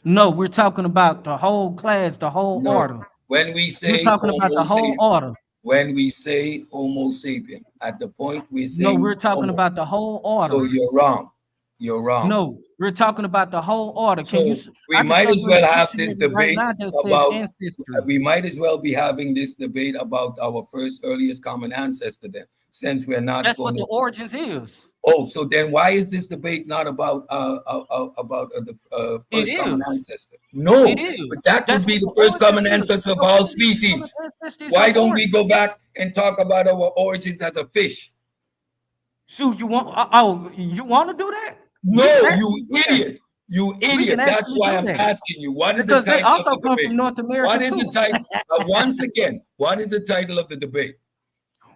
No, we're talking about the whole class, the whole No. order. When we We're say talking about the Homo whole sapien, order. when we say Homo sapien, at the point we're No, saying we're talking Homo. about the whole order. So you're wrong. You're wrong. No, we're talking about the whole order. Can you? So we might as well have this debate right now that about. says ancestry. We might as well be having this debate about our first earliest common ancestor then, since we're not That's going what the origins is. Oh, so then why is this debate not about the It first common is. ancestor? No, It is. but that That's would be what the first common origins is. ancestor of Your all first common species. ancestor is Why your don't we origin. go back and talk about our origins as a fish? Shoot, you want? You want to do that? No, We can you actually do that. idiot. You We idiot. can That's actually why do I'm that. asking you. What is Because the they title also of the come debate? from North America What is too. the title? Once again, what is the title of the debate?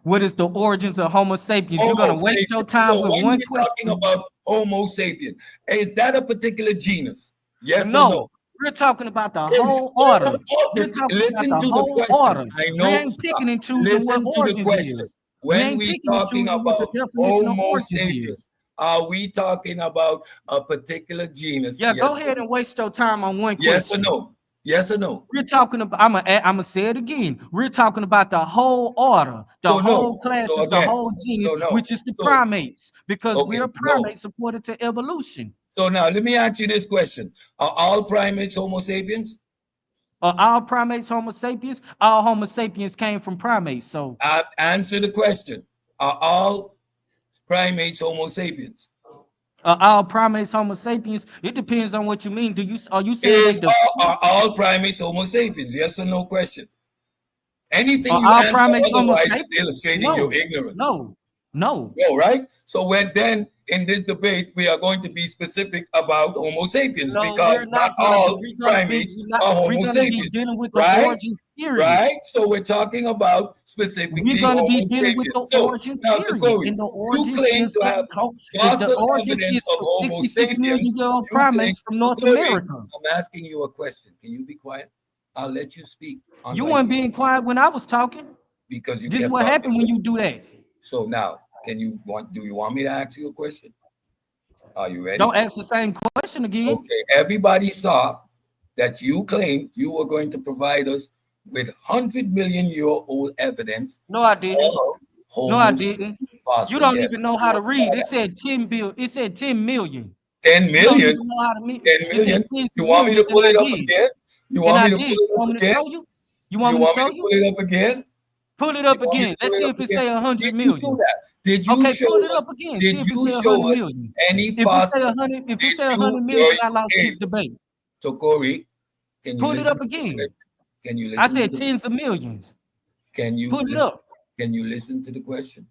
What is the origins of Homo sapiens? You're Homo gonna waste your sapien. time So with when one we're talking question. about Homo sapien, is that a particular genus? Yes or No, no? we're talking about the whole order. We're talking Listen about to the the whole question. order. I We know. ain't picking and choosing Listen what to the origins question. is. We When ain't we picking and talking choosing what the about definition of Homo origins sapiens, is. are we talking about a particular genus? Yeah, Yes go ahead and waste your time on one Yes or question. no? Yes or no? We're talking about. I'm gonna say it again. We're talking about the whole order, the So whole no. classes, So the again. whole genus, So no. which is the So primates, because okay. we're No. primates according to evolution. So now let me ask you this question: are all primates Homo sapiens? Are all primates Homo sapiens? All Homo sapiens came from primates. So Answer the question: are all primates Homo sapiens? all primates Homo sapiens? It depends on what you mean. Are you saying Are all primates Homo sapiens? Yes or no question. Anything are you all answer primates Homo otherwise is sapiens? illustrating your ignorance. No. No, right? So when then in this debate we are going to be specific about Homo sapiens No, because we're not not gonna all be. We're gonna be. primates are We're Homo gonna be sapiens, dealing with the right? origins period. Right? So we're talking about specifically We're going to be Homo dealing with sapiens. the So origins now, period. Tacori, And the you origins claim is to have the fossil origins evidence is of for Homo 66 million sapiens. year old You claim, primates from North Tacori, America. I'm asking you a question. Can you be quiet? I'll let you speak. You weren't being quiet when I was talking. Because you This is kept what talking. happened when you do that. So now, do you want me to ask you a question? Are you ready? Don't ask the same question again. Okay, everybody saw that you claimed you were going to provide us with 100 million year old evidence. No, I didn't. No, I didn't. You don't even know how to read. It said 10 billion. It said 10 million. 10 You don't million? even know how to mean. 10 million? It said You want me to pull it up again? You want me to pull You it want up me to again? show you? You want You me to want me show to you? pull it up again? Pull it up You want me again. to pull Let's it see up if it again? say 100 Did you million. do that? Did you Okay, show pull it us? up again. Did See if it you say show 100 us million. any If it fossil? say 100, if Did it say you 100 million, I lost hey, this debate. Tacori, can you Pull it listen up to the again. question? Can you I listen to said the tens of millions. Can you Pull it listen? up. Can you listen to the question?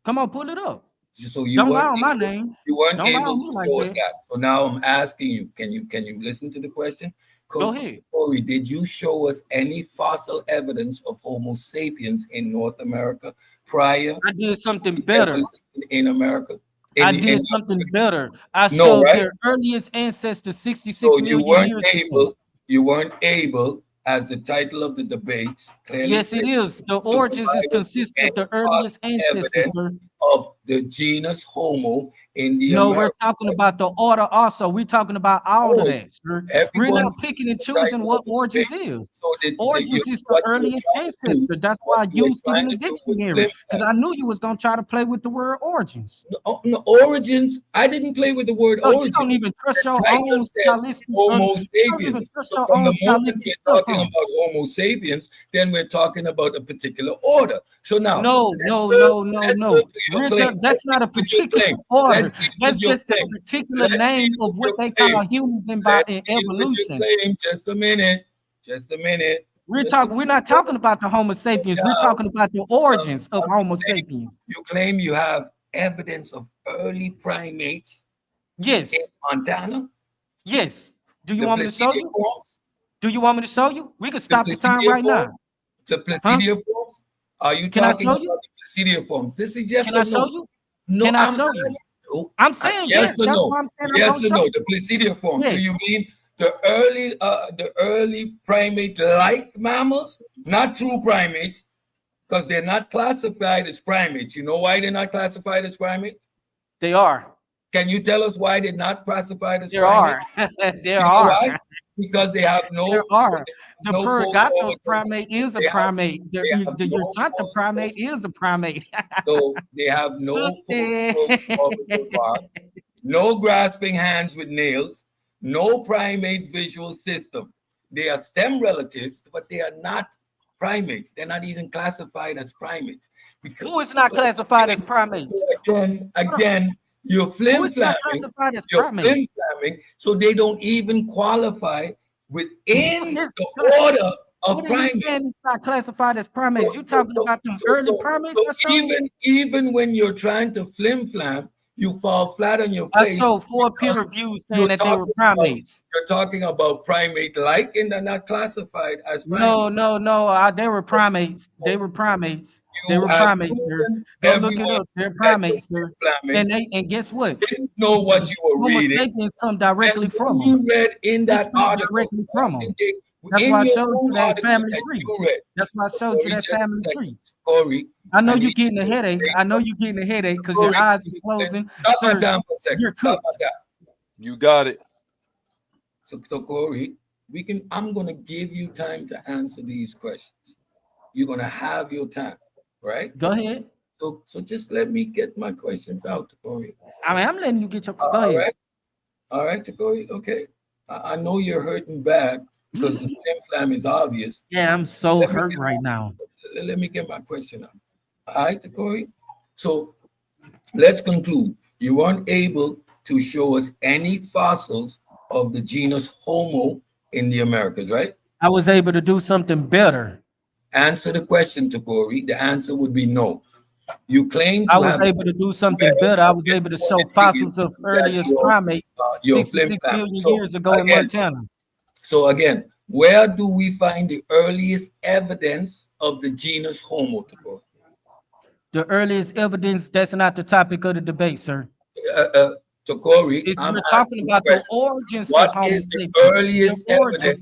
Come on, pull it up. So you Don't lie weren't on my able, name. you weren't Don't lie able on me to like show us that. that. So now I'm asking you, can you listen to the question? Go ahead. Corey, did you show us any fossil evidence of Homo sapiens in North America prior I did something to better. evolution in America? I did something better. I No, showed right? their earliest ancestors 66 So million years ago. you weren't able, as the title of the debates clearly Yes, it says, is. The to origins is provide us with consist of any the fossil earliest ancestors, evidence sir. of the genus Homo in the No, we're Americas. talking about the order also. We're talking about all of Oh, that, sir. We're everyone not picking and the choosing title what of the origins debate. is. So Origins is the what you were earliest trying to ancestor. do, That's what why I you were used it in trying the to do with dictionary, flim because flam. I knew you was gonna try to play with the word origins. No, origins. I didn't play with the word No, you origin. don't even trust The your title own says stylistic. Homo You don't even sapiens. trust So your from own the moment stylistic we're stuff, talking huh? about Homo sapiens, then we're talking about a particular order. So now No. let's go to your claim. That's not a Let's deal with your particular claim. order. Let's deal That's with your just the claim. particular Let's name deal of with what your they claim. call humans in Let's deal with your evolution. claim. Just a minute. Just a minute. We're Just a talking. We're not talking about the Homo sapiens. We're now, talking about the origins of now Homo sapiens. you claim you have evidence of early primates Yes. in Montana. Yes. Do you The want me to show you? Placidia Do you want me to show you? We can the stop the time right now. the Placidia forms. Are you Can I talking show about you? the Placidia forms? This is yes Can or I show no. you? No, Can I I'm show you? asking you. I'm saying Yes yes. or That's no. why I'm saying I'm Yes gonna or show no. you. The Placidia forms. So Yes. you mean the early primate-like mammals, not true primates, because they're not classified as primates. You know why they're not classified as primates? They are. Can you tell us why they're not classified as There primates? are. There You know are. why? Because they have There are. The no Purgatos post primate is a they have primate. The they have no Urgenta primate is a primate. so they have no Pussy. post-orbital bar, no grasping hands with nails, no primate visual system. They are stem relatives, but they are not primates. They're not even classified as primates. Who is not classified as primates? Again, you're Who flim is not flamming. classified as You're flim primates? flamming, so they don't even qualify within What is- the order of What are you primates. saying it's not classified as primates? You talking about them early primates? Even when you're trying to flim flam, you fall flat on your I face. saw 4 peer because reviews you're saying that they were talking primates. You're talking about primate-like, and they're not classified as primates. No. They were primates. They were primates. They were have primates, sir. proven Go look it everyone up. They're that primates, you're sir. flamming. And guess what? Didn't know what you were Homo reading. sapiens come directly And from when them. you read in This that comes article, directly from them. That's in why I your showed you own that article family that tree. you read. That's why I showed you Corey, that just a family second. tree. Corey, I know I you're need getting a you to headache. say I know you're getting a headache because your Corey, eyes is closing. Stop my Sir, time for a second. you're Stop cooked. my time. You got it. So Corey, I'm gonna give you time to answer these questions. You're gonna have your time, right? Go ahead. So just let me get my questions out, Corey. I mean, I'm letting you get your. Go All ahead. right, all right, Corey. Okay, I know you're hurting bad because the flim flam is obvious. Yeah, I'm so hurt right now. Let me get my question out. All right, Corey. So let's conclude. You weren't able to show us any fossils of the genus Homo in the Americas, right? I was able to do something better. Answer the question, Corey. The answer would be no. You claim to I was have able to do something better. I was able to show fossils of earliest primates your 66 flim million flam. years ago in Montana. So again, where do we find the earliest evidence of the genus Homo, Corey? The earliest evidence, that's not the topic of the debate, sir. Corey, We're talking about the origins what of Homo is the sapiens. earliest The origins, evidence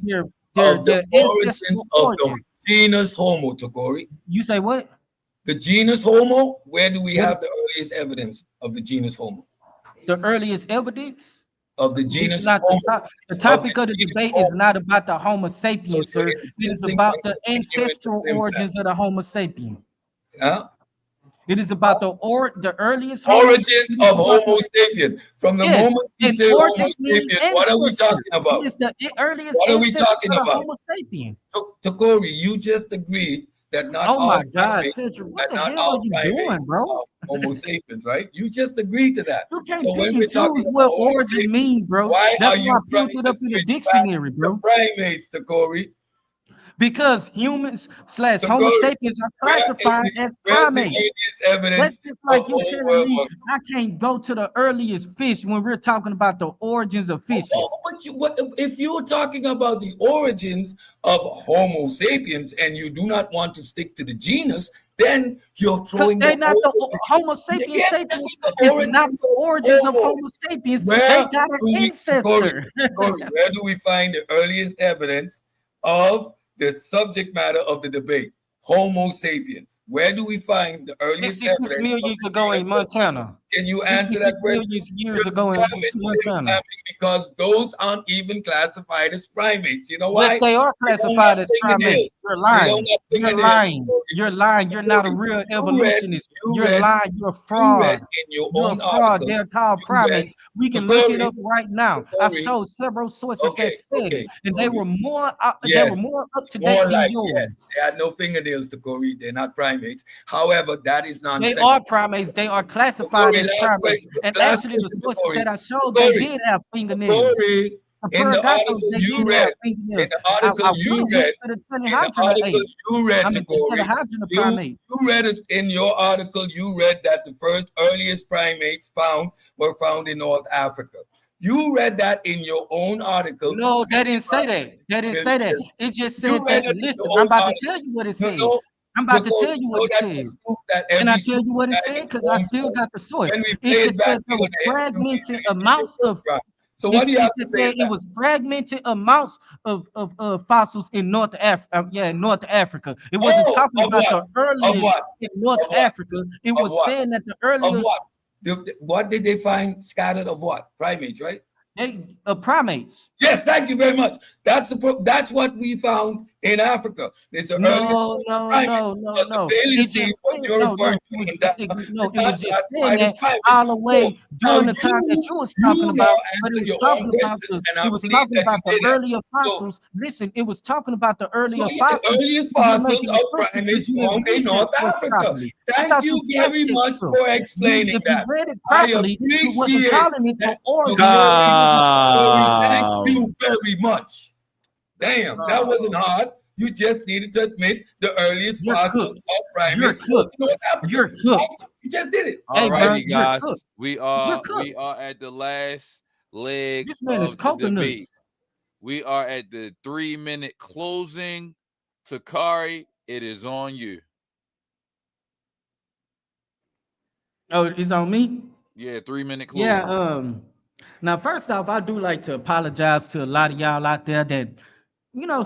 their of the origins ancestral of the origins. genus Homo, Corey? You say what? The genus Homo, where do we have the earliest evidence of the genus Homo? The earliest evidence? Of the genus not Homo. the topic of the debate is not about the Homo sapiens, sir. It is about the ancestral origins of the Homo sapien. Huh? It is about the earliest origins of Homo sapien. From the moment we say Homo sapien, what are we talking about? It is the earliest what are we talking of about? Homo sapien. Corey, you just agreed that not oh all my God, primates, Cedrick, what the not hell all are you primates doing, bro? are Homo sapiens, right? You just agreed to that. You can't So pick when and we're talking choose what about Homo origin sapiens, mean, bro. why That's are why you I trying pulled it to up in the switch dictionary, back bro. to primates, to Corey? because humans slash So Homo Corey, sapiens are where is classified the, as where's the primates. earliest That's evidence just of like you old telling world? me I can't go to the earliest fish when we're talking about the origins of fishes. What if you're talking about the origins of Homo sapiens and you do not want to stick to the genus, then you're Because throwing the they're not the Homo yes, sapiens that sapiens is the is not origins the of origins of Homo. Homo sapiens. They Where got an do we, ancestor. Corey, where do we find the earliest evidence of the subject matter of the debate? Homo sapiens. Where do we find the earliest 66 evidence of million the ago in genus? Montana. Can you answer that 66 question? million years You're ago in Montana. slamming because those aren't even classified as primates. You know Yes, why? they are They don't classified have as fingernails. primates. You're They don't lying. have You're fingernails. lying. You're lying. You're not a real evolutionist. You You're read lying. You're a you read fraud. in your You're a own fraud. article. They're called You read primates. We so can look it Corey, up right now. I showed several sources that okay, said it, and they Corey. were more Yes, up to more date than like yes, yours. they had no fingernails to Corey. They're not primates. However, that is They nonsense. are primates. They are So classified Corey, as primates. And last actually, the question to sources Corey. that I showed, they Corey, did have fingernails. Corey, The in the Pterodactyls, article they you did have read, in fingernails. the I article would you have read, went to the in the Telehydrina article ape. you read I to mean, the Corey, Telehydrina you primate. read it in your article. You read that the first earliest primates were found in North Africa. You read that in your own article. No, they didn't say that. They didn't say that. It just You said read that. it in your Listen, I'm own about to article. tell you what it No, said. no, I'm about to because tell you you what know it that said. was proof that Can I every tell you what it superman said? is Because I born still gold. got the source. When we It play it just back, said there you're was gonna hear fragmented your amounts voice of. crack. So what do you It have to just say said to it that? was fragmented amounts of fossils in North Africa. Yeah, in North Africa. It wasn't Oh, talking of about what? the Of earliest what? in North Of what? Africa. It Of was what? saying that the Of earliest what? What did they find scattered of what? Primates, right? primates. Yes, thank you very much. That's what we found in Africa. It's the earliest No, no, primate. no, no, Because the no. It Paleocene, just what said you're no, referring no. to, and that No. it's It not was just saying classified as that primate. all the So way now during the time that you was talking now about, but it answer was your own talking about question, and it I'm was pleased talking that about you the did that. earlier So, fossils. Listen, it was talking about the so earlier yeah, the fossils. earliest You were fossils making of excuses because primates you didn't found in read that North source Africa. properly. I Thank thought you you fact very checked much too. for explaining If you that. read it I properly, it wasn't appreciate calling it the that. So origin. Corey, thank Time. you very much. Damn, that wasn't hard. You just needed to admit the earliest You're fossils cooked. of You're primates was cooked. in North Africa. You're cooked. You just did it. Hey, bro, Alrighty, you're guys. cooked. We You're are cooked. at the last leg This man is of the debate. coconuts. We are at the 3-minute closing. Takari, it is on you. Oh, it's on me? Yeah, 3-minute Yeah, closing. now first off, I do like to apologize to a lot of y'all out there that,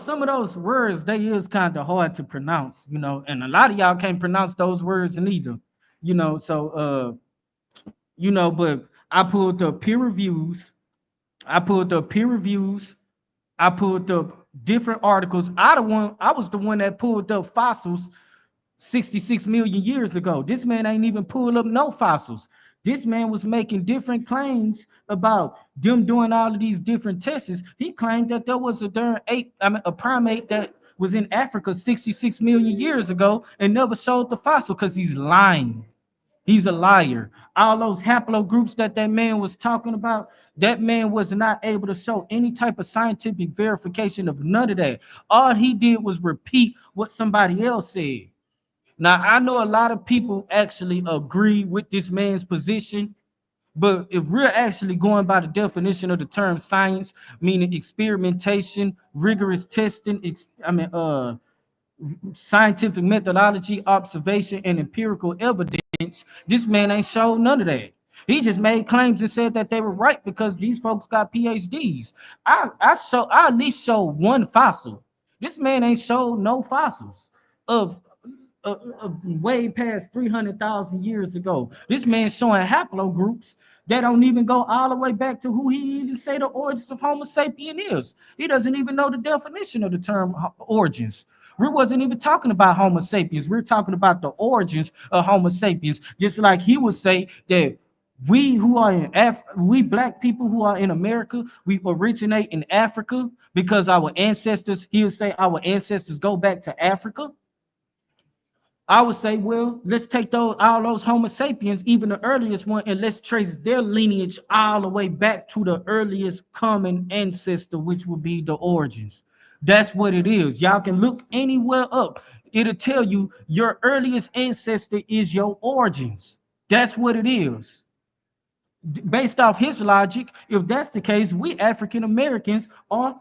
some of those words they is kind of hard to pronounce, and a lot of y'all can't pronounce those words neither, so but I pulled up peer reviews, I pulled up peer reviews, I pulled up different articles. I was the one that pulled up fossils 66 million years ago. This man ain't even pulled up no fossils. This man was making different claims about them doing all of these different tests. He claimed that there was a primate that was in Africa 66 million years ago and never showed the fossil because he's lying. He's a liar. All those haplogroups that man was talking about, that man was not able to show any type of scientific verification of none of that. All he did was repeat what somebody else said. Now, I know a lot of people actually agree with this man's position, but if we're actually going by the definition of the term science, meaning experimentation, rigorous testing, scientific methodology, observation, and empirical evidence, this man ain't showed none of that. He just made claims and said that they were right because these folks got PhDs. I at least show one fossil. This man ain't showed no fossils of way past 300,000 years ago. This man's showing haplogroups that don't even go all the way back to who he even say the origins of Homo sapien is. He doesn't even know the definition of the term origins. We wasn't even talking about Homo sapiens. We're talking about the origins of Homo sapiens. Just like he would say that we black people who are in America, we originate in Africa because our ancestors, he would say our ancestors go back to Africa. I would say, well, let's take all those Homo sapiens, even the earliest one, and let's trace their lineage all the way back to the earliest common ancestor, which would be the origins. That's what it is. Y'all can look anywhere up. It'll tell you your earliest ancestor is your origins. That's what it is. Based off his logic, if that's the case, we African Americans are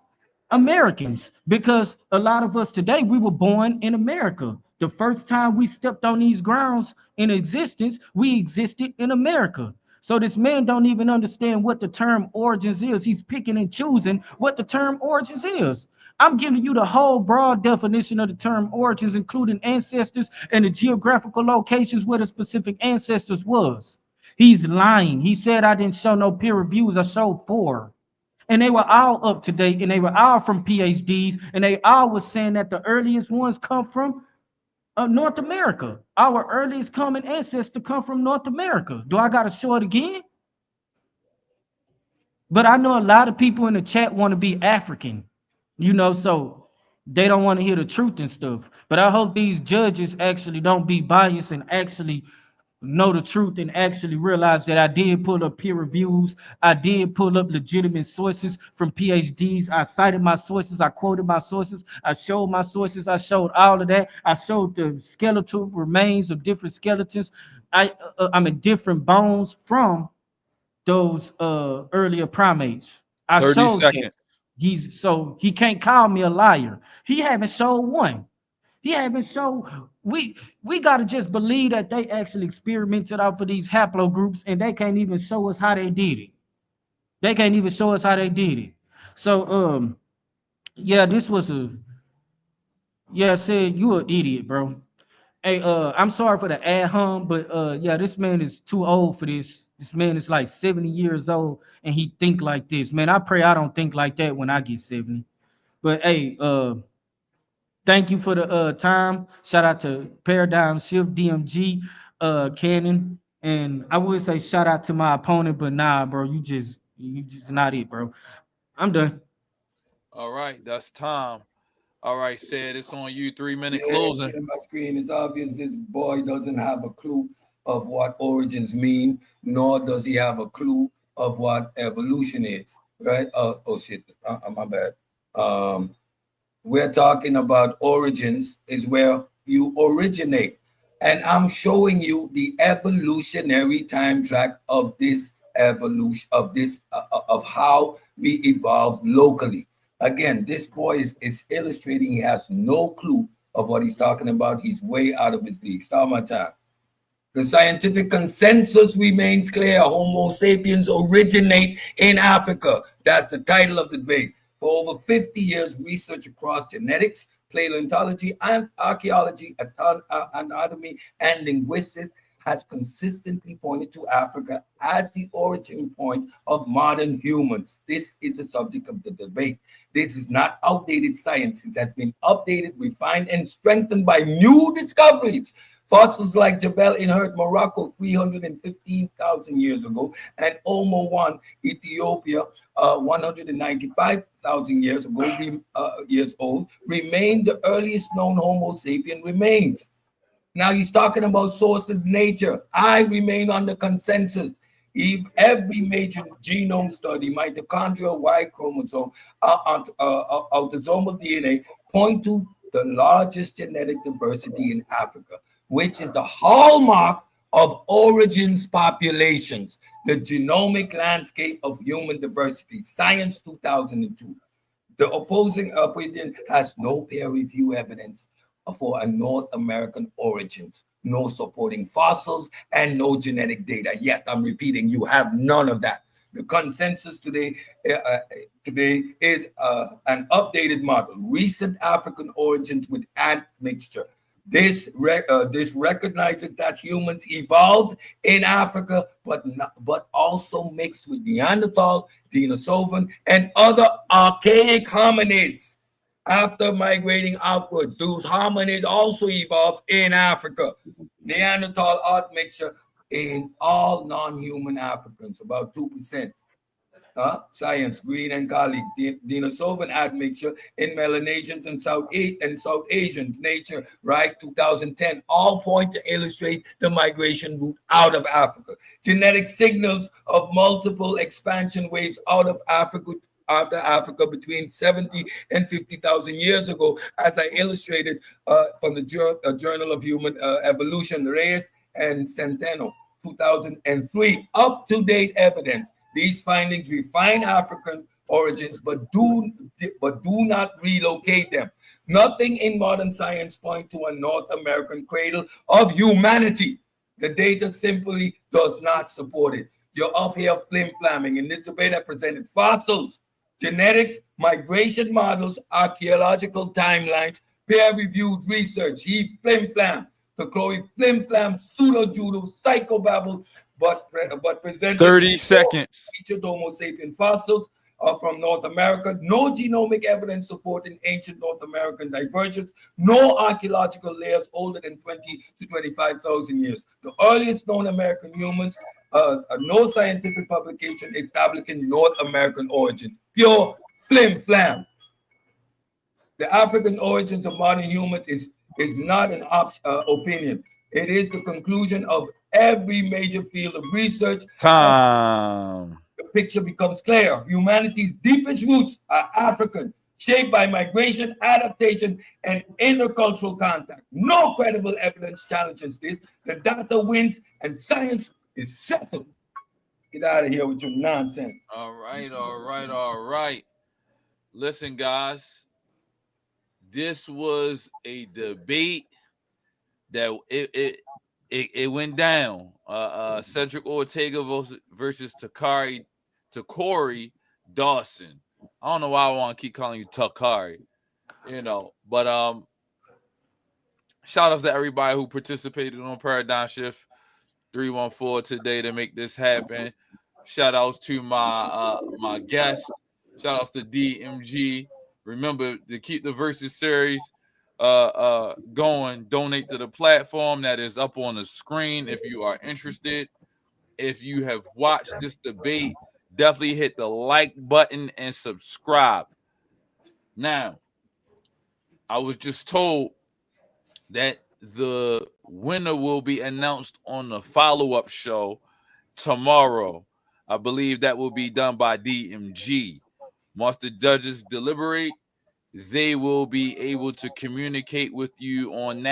Americans because a lot of us today, we were born in America. The first time we stepped on these grounds in existence, we existed in America. So this man don't even understand what the term origins is. He's picking and choosing what the term origins is. I'm giving you the whole broad definition of the term origins, including ancestors and the geographical locations where the specific ancestors was. He's lying. He said I didn't show no peer reviews. I showed four. And they were all up to date and they were all from PhDs. And they all was saying that the earliest ones come from North America. Our earliest common ancestor come from North America. Do I got to show it again? But I know a lot of people in the chat want to be African, so they don't want to hear the truth and stuff. But I hope these judges actually don't be biased and actually know the truth and actually realize that I did pull up peer reviews. I did pull up legitimate sources from PhDs. I cited my sources. I quoted my sources. I showed my sources. I showed all of that. I showed the skeletal remains of different skeletons. I mean different bones from those earlier primates. I 30 showed seconds. that. So he can't call me a liar. He haven't showed one. He haven't shown. We gotta just believe that they actually experimented out for these haplogroups, and they can't even show us how they did it. They can't even show us how they did it. So yeah, this was a yeah. Said you an idiot, bro. Hey, I'm sorry for the ad hom, but yeah, this man is too old for this. This man is like 70 years old, and he think like this. Man, I pray I don't think like that when I get 70. But hey, thank you for the time. Shout out to Paradigm Shift, DMG, Cannon. And I would say shout out to my opponent, but nah, bro, you just not it, bro. I'm done. All right, that's Tom. All right, said it's on you. 3-minute Yeah, closing. shit on my screen. It's obvious this boy doesn't have a clue of what origins mean, nor does he have a clue of what evolution is. Right? Oh shit, my bad. We're talking about origins is where you originate, and I'm showing you the evolutionary time track of this evolution of how we evolved locally. Again, this boy is illustrating. He has no clue of what he's talking about. He's way out of his league. Start my time. The scientific consensus remains clear. Homo sapiens originate in Africa. That's the title of the debate. For over 50 years, research across genetics, paleontology, and archaeology, anatomy, and linguistics has consistently pointed to Africa as the origin point of modern humans. This is the subject of the debate. This is not outdated science. It has been updated, refined, and strengthened by new discoveries. Fossils like Jebel in Morocco, 315,000 years ago, and Homo 1, Ethiopia, 195,000 years ago, years old, remain the earliest known Homo sapien remains. Now he's talking about sources, nature. I remain on the consensus. If every major genome study, mitochondrial, Y chromosome, autosomal DNA, point to the largest genetic diversity in Africa, which is the hallmark of origins populations, the genomic landscape of human diversity, Science 2002. The opposing opinion has no peer review evidence for a North American origins, no supporting fossils, and no genetic data. Yes, I'm repeating, you have none of that. The consensus today is an updated model, recent African origins with admixture. This recognizes that humans evolved in Africa, but also mixed with Neanderthal, Denisovan, and other archaic hominids. After migrating outwards, those hominids also evolved in Africa. Neanderthal admixture in all non-human Africans, about 2%. Science, Green and colleagues. Denisovan admixture in Melanesians and South Asians. Nature, right? 2010. All point to illustrate the migration route out of Africa. Genetic signals of multiple expansion waves out of Africa after Africa between 70 and 50,000 years ago, as I illustrated from the Journal of Human Evolution, Reyes and Centeno, 2003. Up-to-date evidence. These findings refine African origins, but do not relocate them. Nothing in modern science points to a North American cradle of humanity. The data simply does not support it. You're up here flim-flamming. In this debate, I presented fossils, genetics, migration models, archaeological timelines, peer-reviewed research. He flim-flam. The Chloe flim-flam, pseudo-judo, psychobabble, but presented 30 seconds. Featured Homo sapien fossils from North America. No genomic evidence supporting ancient North American divergence. No archaeological layers older than 20 to 25,000 years. The earliest known American humans. No scientific publication establishing North American origin. Pure flim-flam. The African origins of modern humans is not an opinion. It is the conclusion of every major field of research. Time. The picture becomes clear. Humanity's deepest roots are African, shaped by migration, adaptation, and intercultural contact. No credible evidence challenges this. The data wins, and science is settled. Get out of here with your nonsense. All right. Listen, guys. This was a debate that it went down. Cedrick Ortega versus Tacori Dawson. I don't know why I want to keep calling you Tacori, but shout out to everybody who participated on Paradigm Shift 314 today to make this happen. Shout outs to my guests. Shout outs to DMG. Remember to keep the Versus series going. Donate to the platform that is up on the screen if you are interested. If you have watched this debate, definitely hit the like button and subscribe. Now, I was just told that the winner will be announced on the follow-up show tomorrow. I believe that will be done by DMG. Once the judges deliberate, they will be able to communicate with you on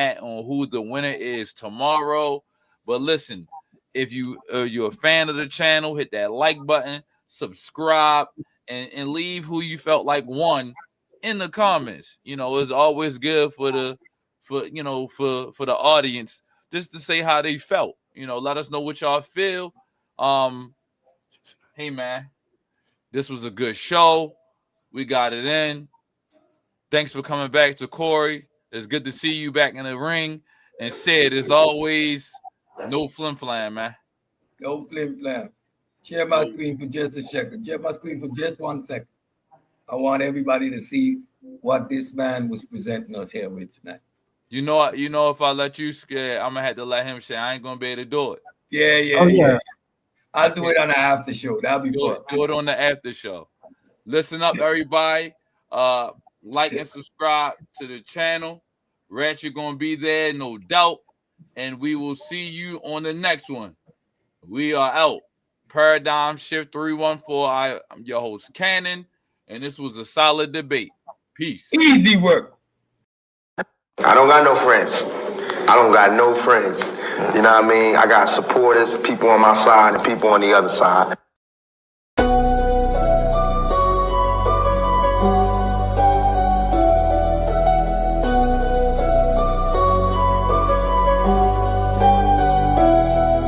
who the winner is tomorrow. But listen, if you're a fan of the channel, hit that like button, subscribe, and leave who you felt like won in the comments. It's always good for the audience just to say how they felt. Let us know what y'all feel. Hey man, this was a good show. We got it in. Thanks for coming back to Corey. It's good to see you back in the ring. And Sid, as always, no flim-flam, man. No flim-flam. Share my screen for just a second. Share my screen for just 1 second. I want everybody to see what this man was presenting us here with tonight. If I let you scare, I'm gonna have to let him say I ain't gonna be able to do it. Yeah. I'll do it on the after show. That'll be fun. Do it on the after show. Listen up, everybody. Like and subscribe to the channel. Ratchet gonna be there, no doubt. And we will see you on the next one. We are out. Paradigm Shift 314. I'm your host, Cannon, and this was a solid debate. Peace. Easy work. I don't got no friends. You know what I mean? I got supporters, people on my side and people on the other side.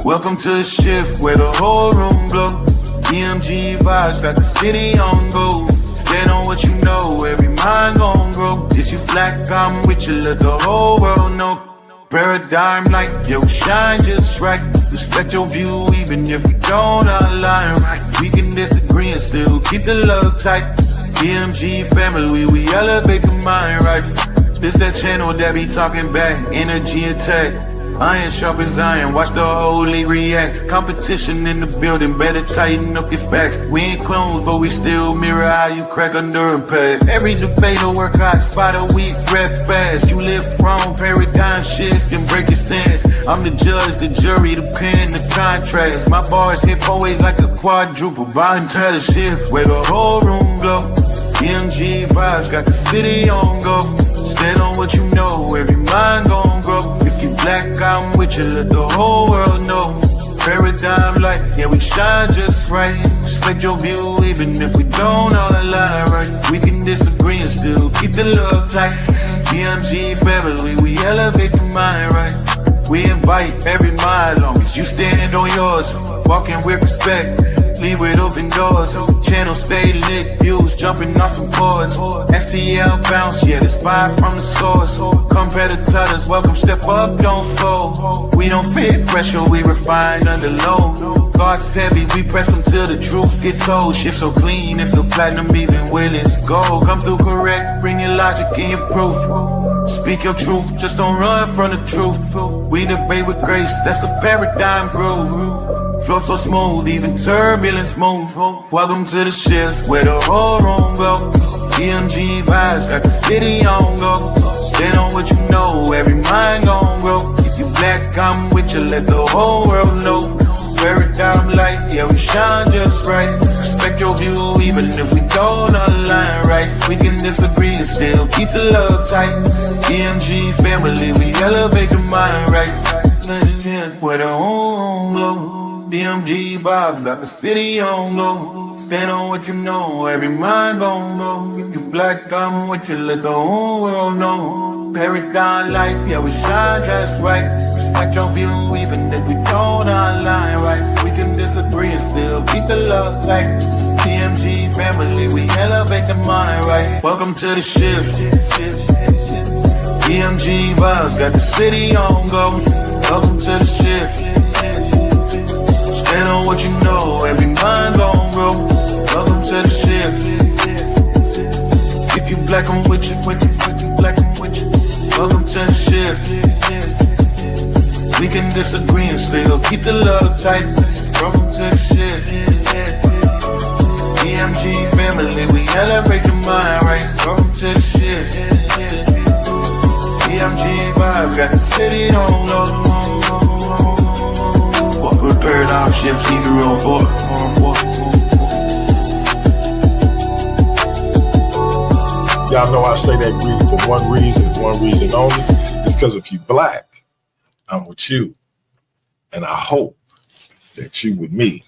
Welcome to the shift where the whole room blows. DMG vibes, got the city on go. Stand on what you know, every mind gon' grow. Just you flat, I'm with you, let the whole world know. Paradigm like, yo, shine just right. Respect your view, even if we don't align right. We can disagree and still keep the love tight. DMG family, we elevate the mind right. This that channel that be talking back, energy attack. Iron sharpens iron, watch the whole league react. Competition in the building, better tighten up your facts. We ain't clones, but we still mirror how you crack under impact. Every debater work hard, spot a weak, rap fast. You live wrong, paradigm shift and break your stance. I'm the judge, the jury, the pen, the contrast. My bars hit always like a quadruple, buying title shift where the whole room glow. MG vibes got the city on go. Stand on what you know, every mind gon' grow. If you black, I'm with you, let the whole world know. Paradigm light, yeah, we shine just right. Respect your view, even if we don't all align right. We can disagree and still keep the love tight. DMG family, we elevate the mind right. We invite every mind, long as you stand on yours. Walking with respect, leave with open doors. Channel stay lit, views jumping off the boards. STL bounce, yeah, the spy from the source. Competitors, welcome, step up, don't fold. We don't fit pressure, we refine under low. God's heavy, we press them till the truth gets told. Shift so clean, it feel platinum even when it's gold. Come through correct, bring your logic and your proof. Speak your truth, just don't run from the truth. We debate with grace, that's the paradigm groove. Flow so smooth, even turbulence move. Welcome to the shift where the whole room go. DMG vibes got the city on go. Stand on what you know, every mind gon' grow. If you black, I'm with you, let the whole world know. Paradigm light, yeah, we shine just right. Respect your view, even if we don't align right. We can disagree and still keep the love tight. DMG family, we elevate the mind right. Where the whole glow. DMG vibe, got the city on low. Stand on what you know, every mind gon' go. If you black, I'm with you, let the whole world know. Paradigm life, yeah, we shine just right. Respect your view, even if we don't align right. We can disagree and still keep the love tight. DMG family, we elevate the mind right. Welcome to the shift. DMG vibes, got the city on go. Welcome to the shift. Stand on what you know, every mind gon' grow. Welcome to the shift. If you black, I'm with you, with you, black, I'm with you. Welcome to the shift. We can disagree and still keep the love tight. Welcome to the shift. DMG family, we elevate the mind right. Welcome to the shift. DMG vibe, got the city on low. With paradigm shift, keep the real for. Y'all know I say that greeting for one reason only. It's because if you black, I'm with you. And I hope that you with me.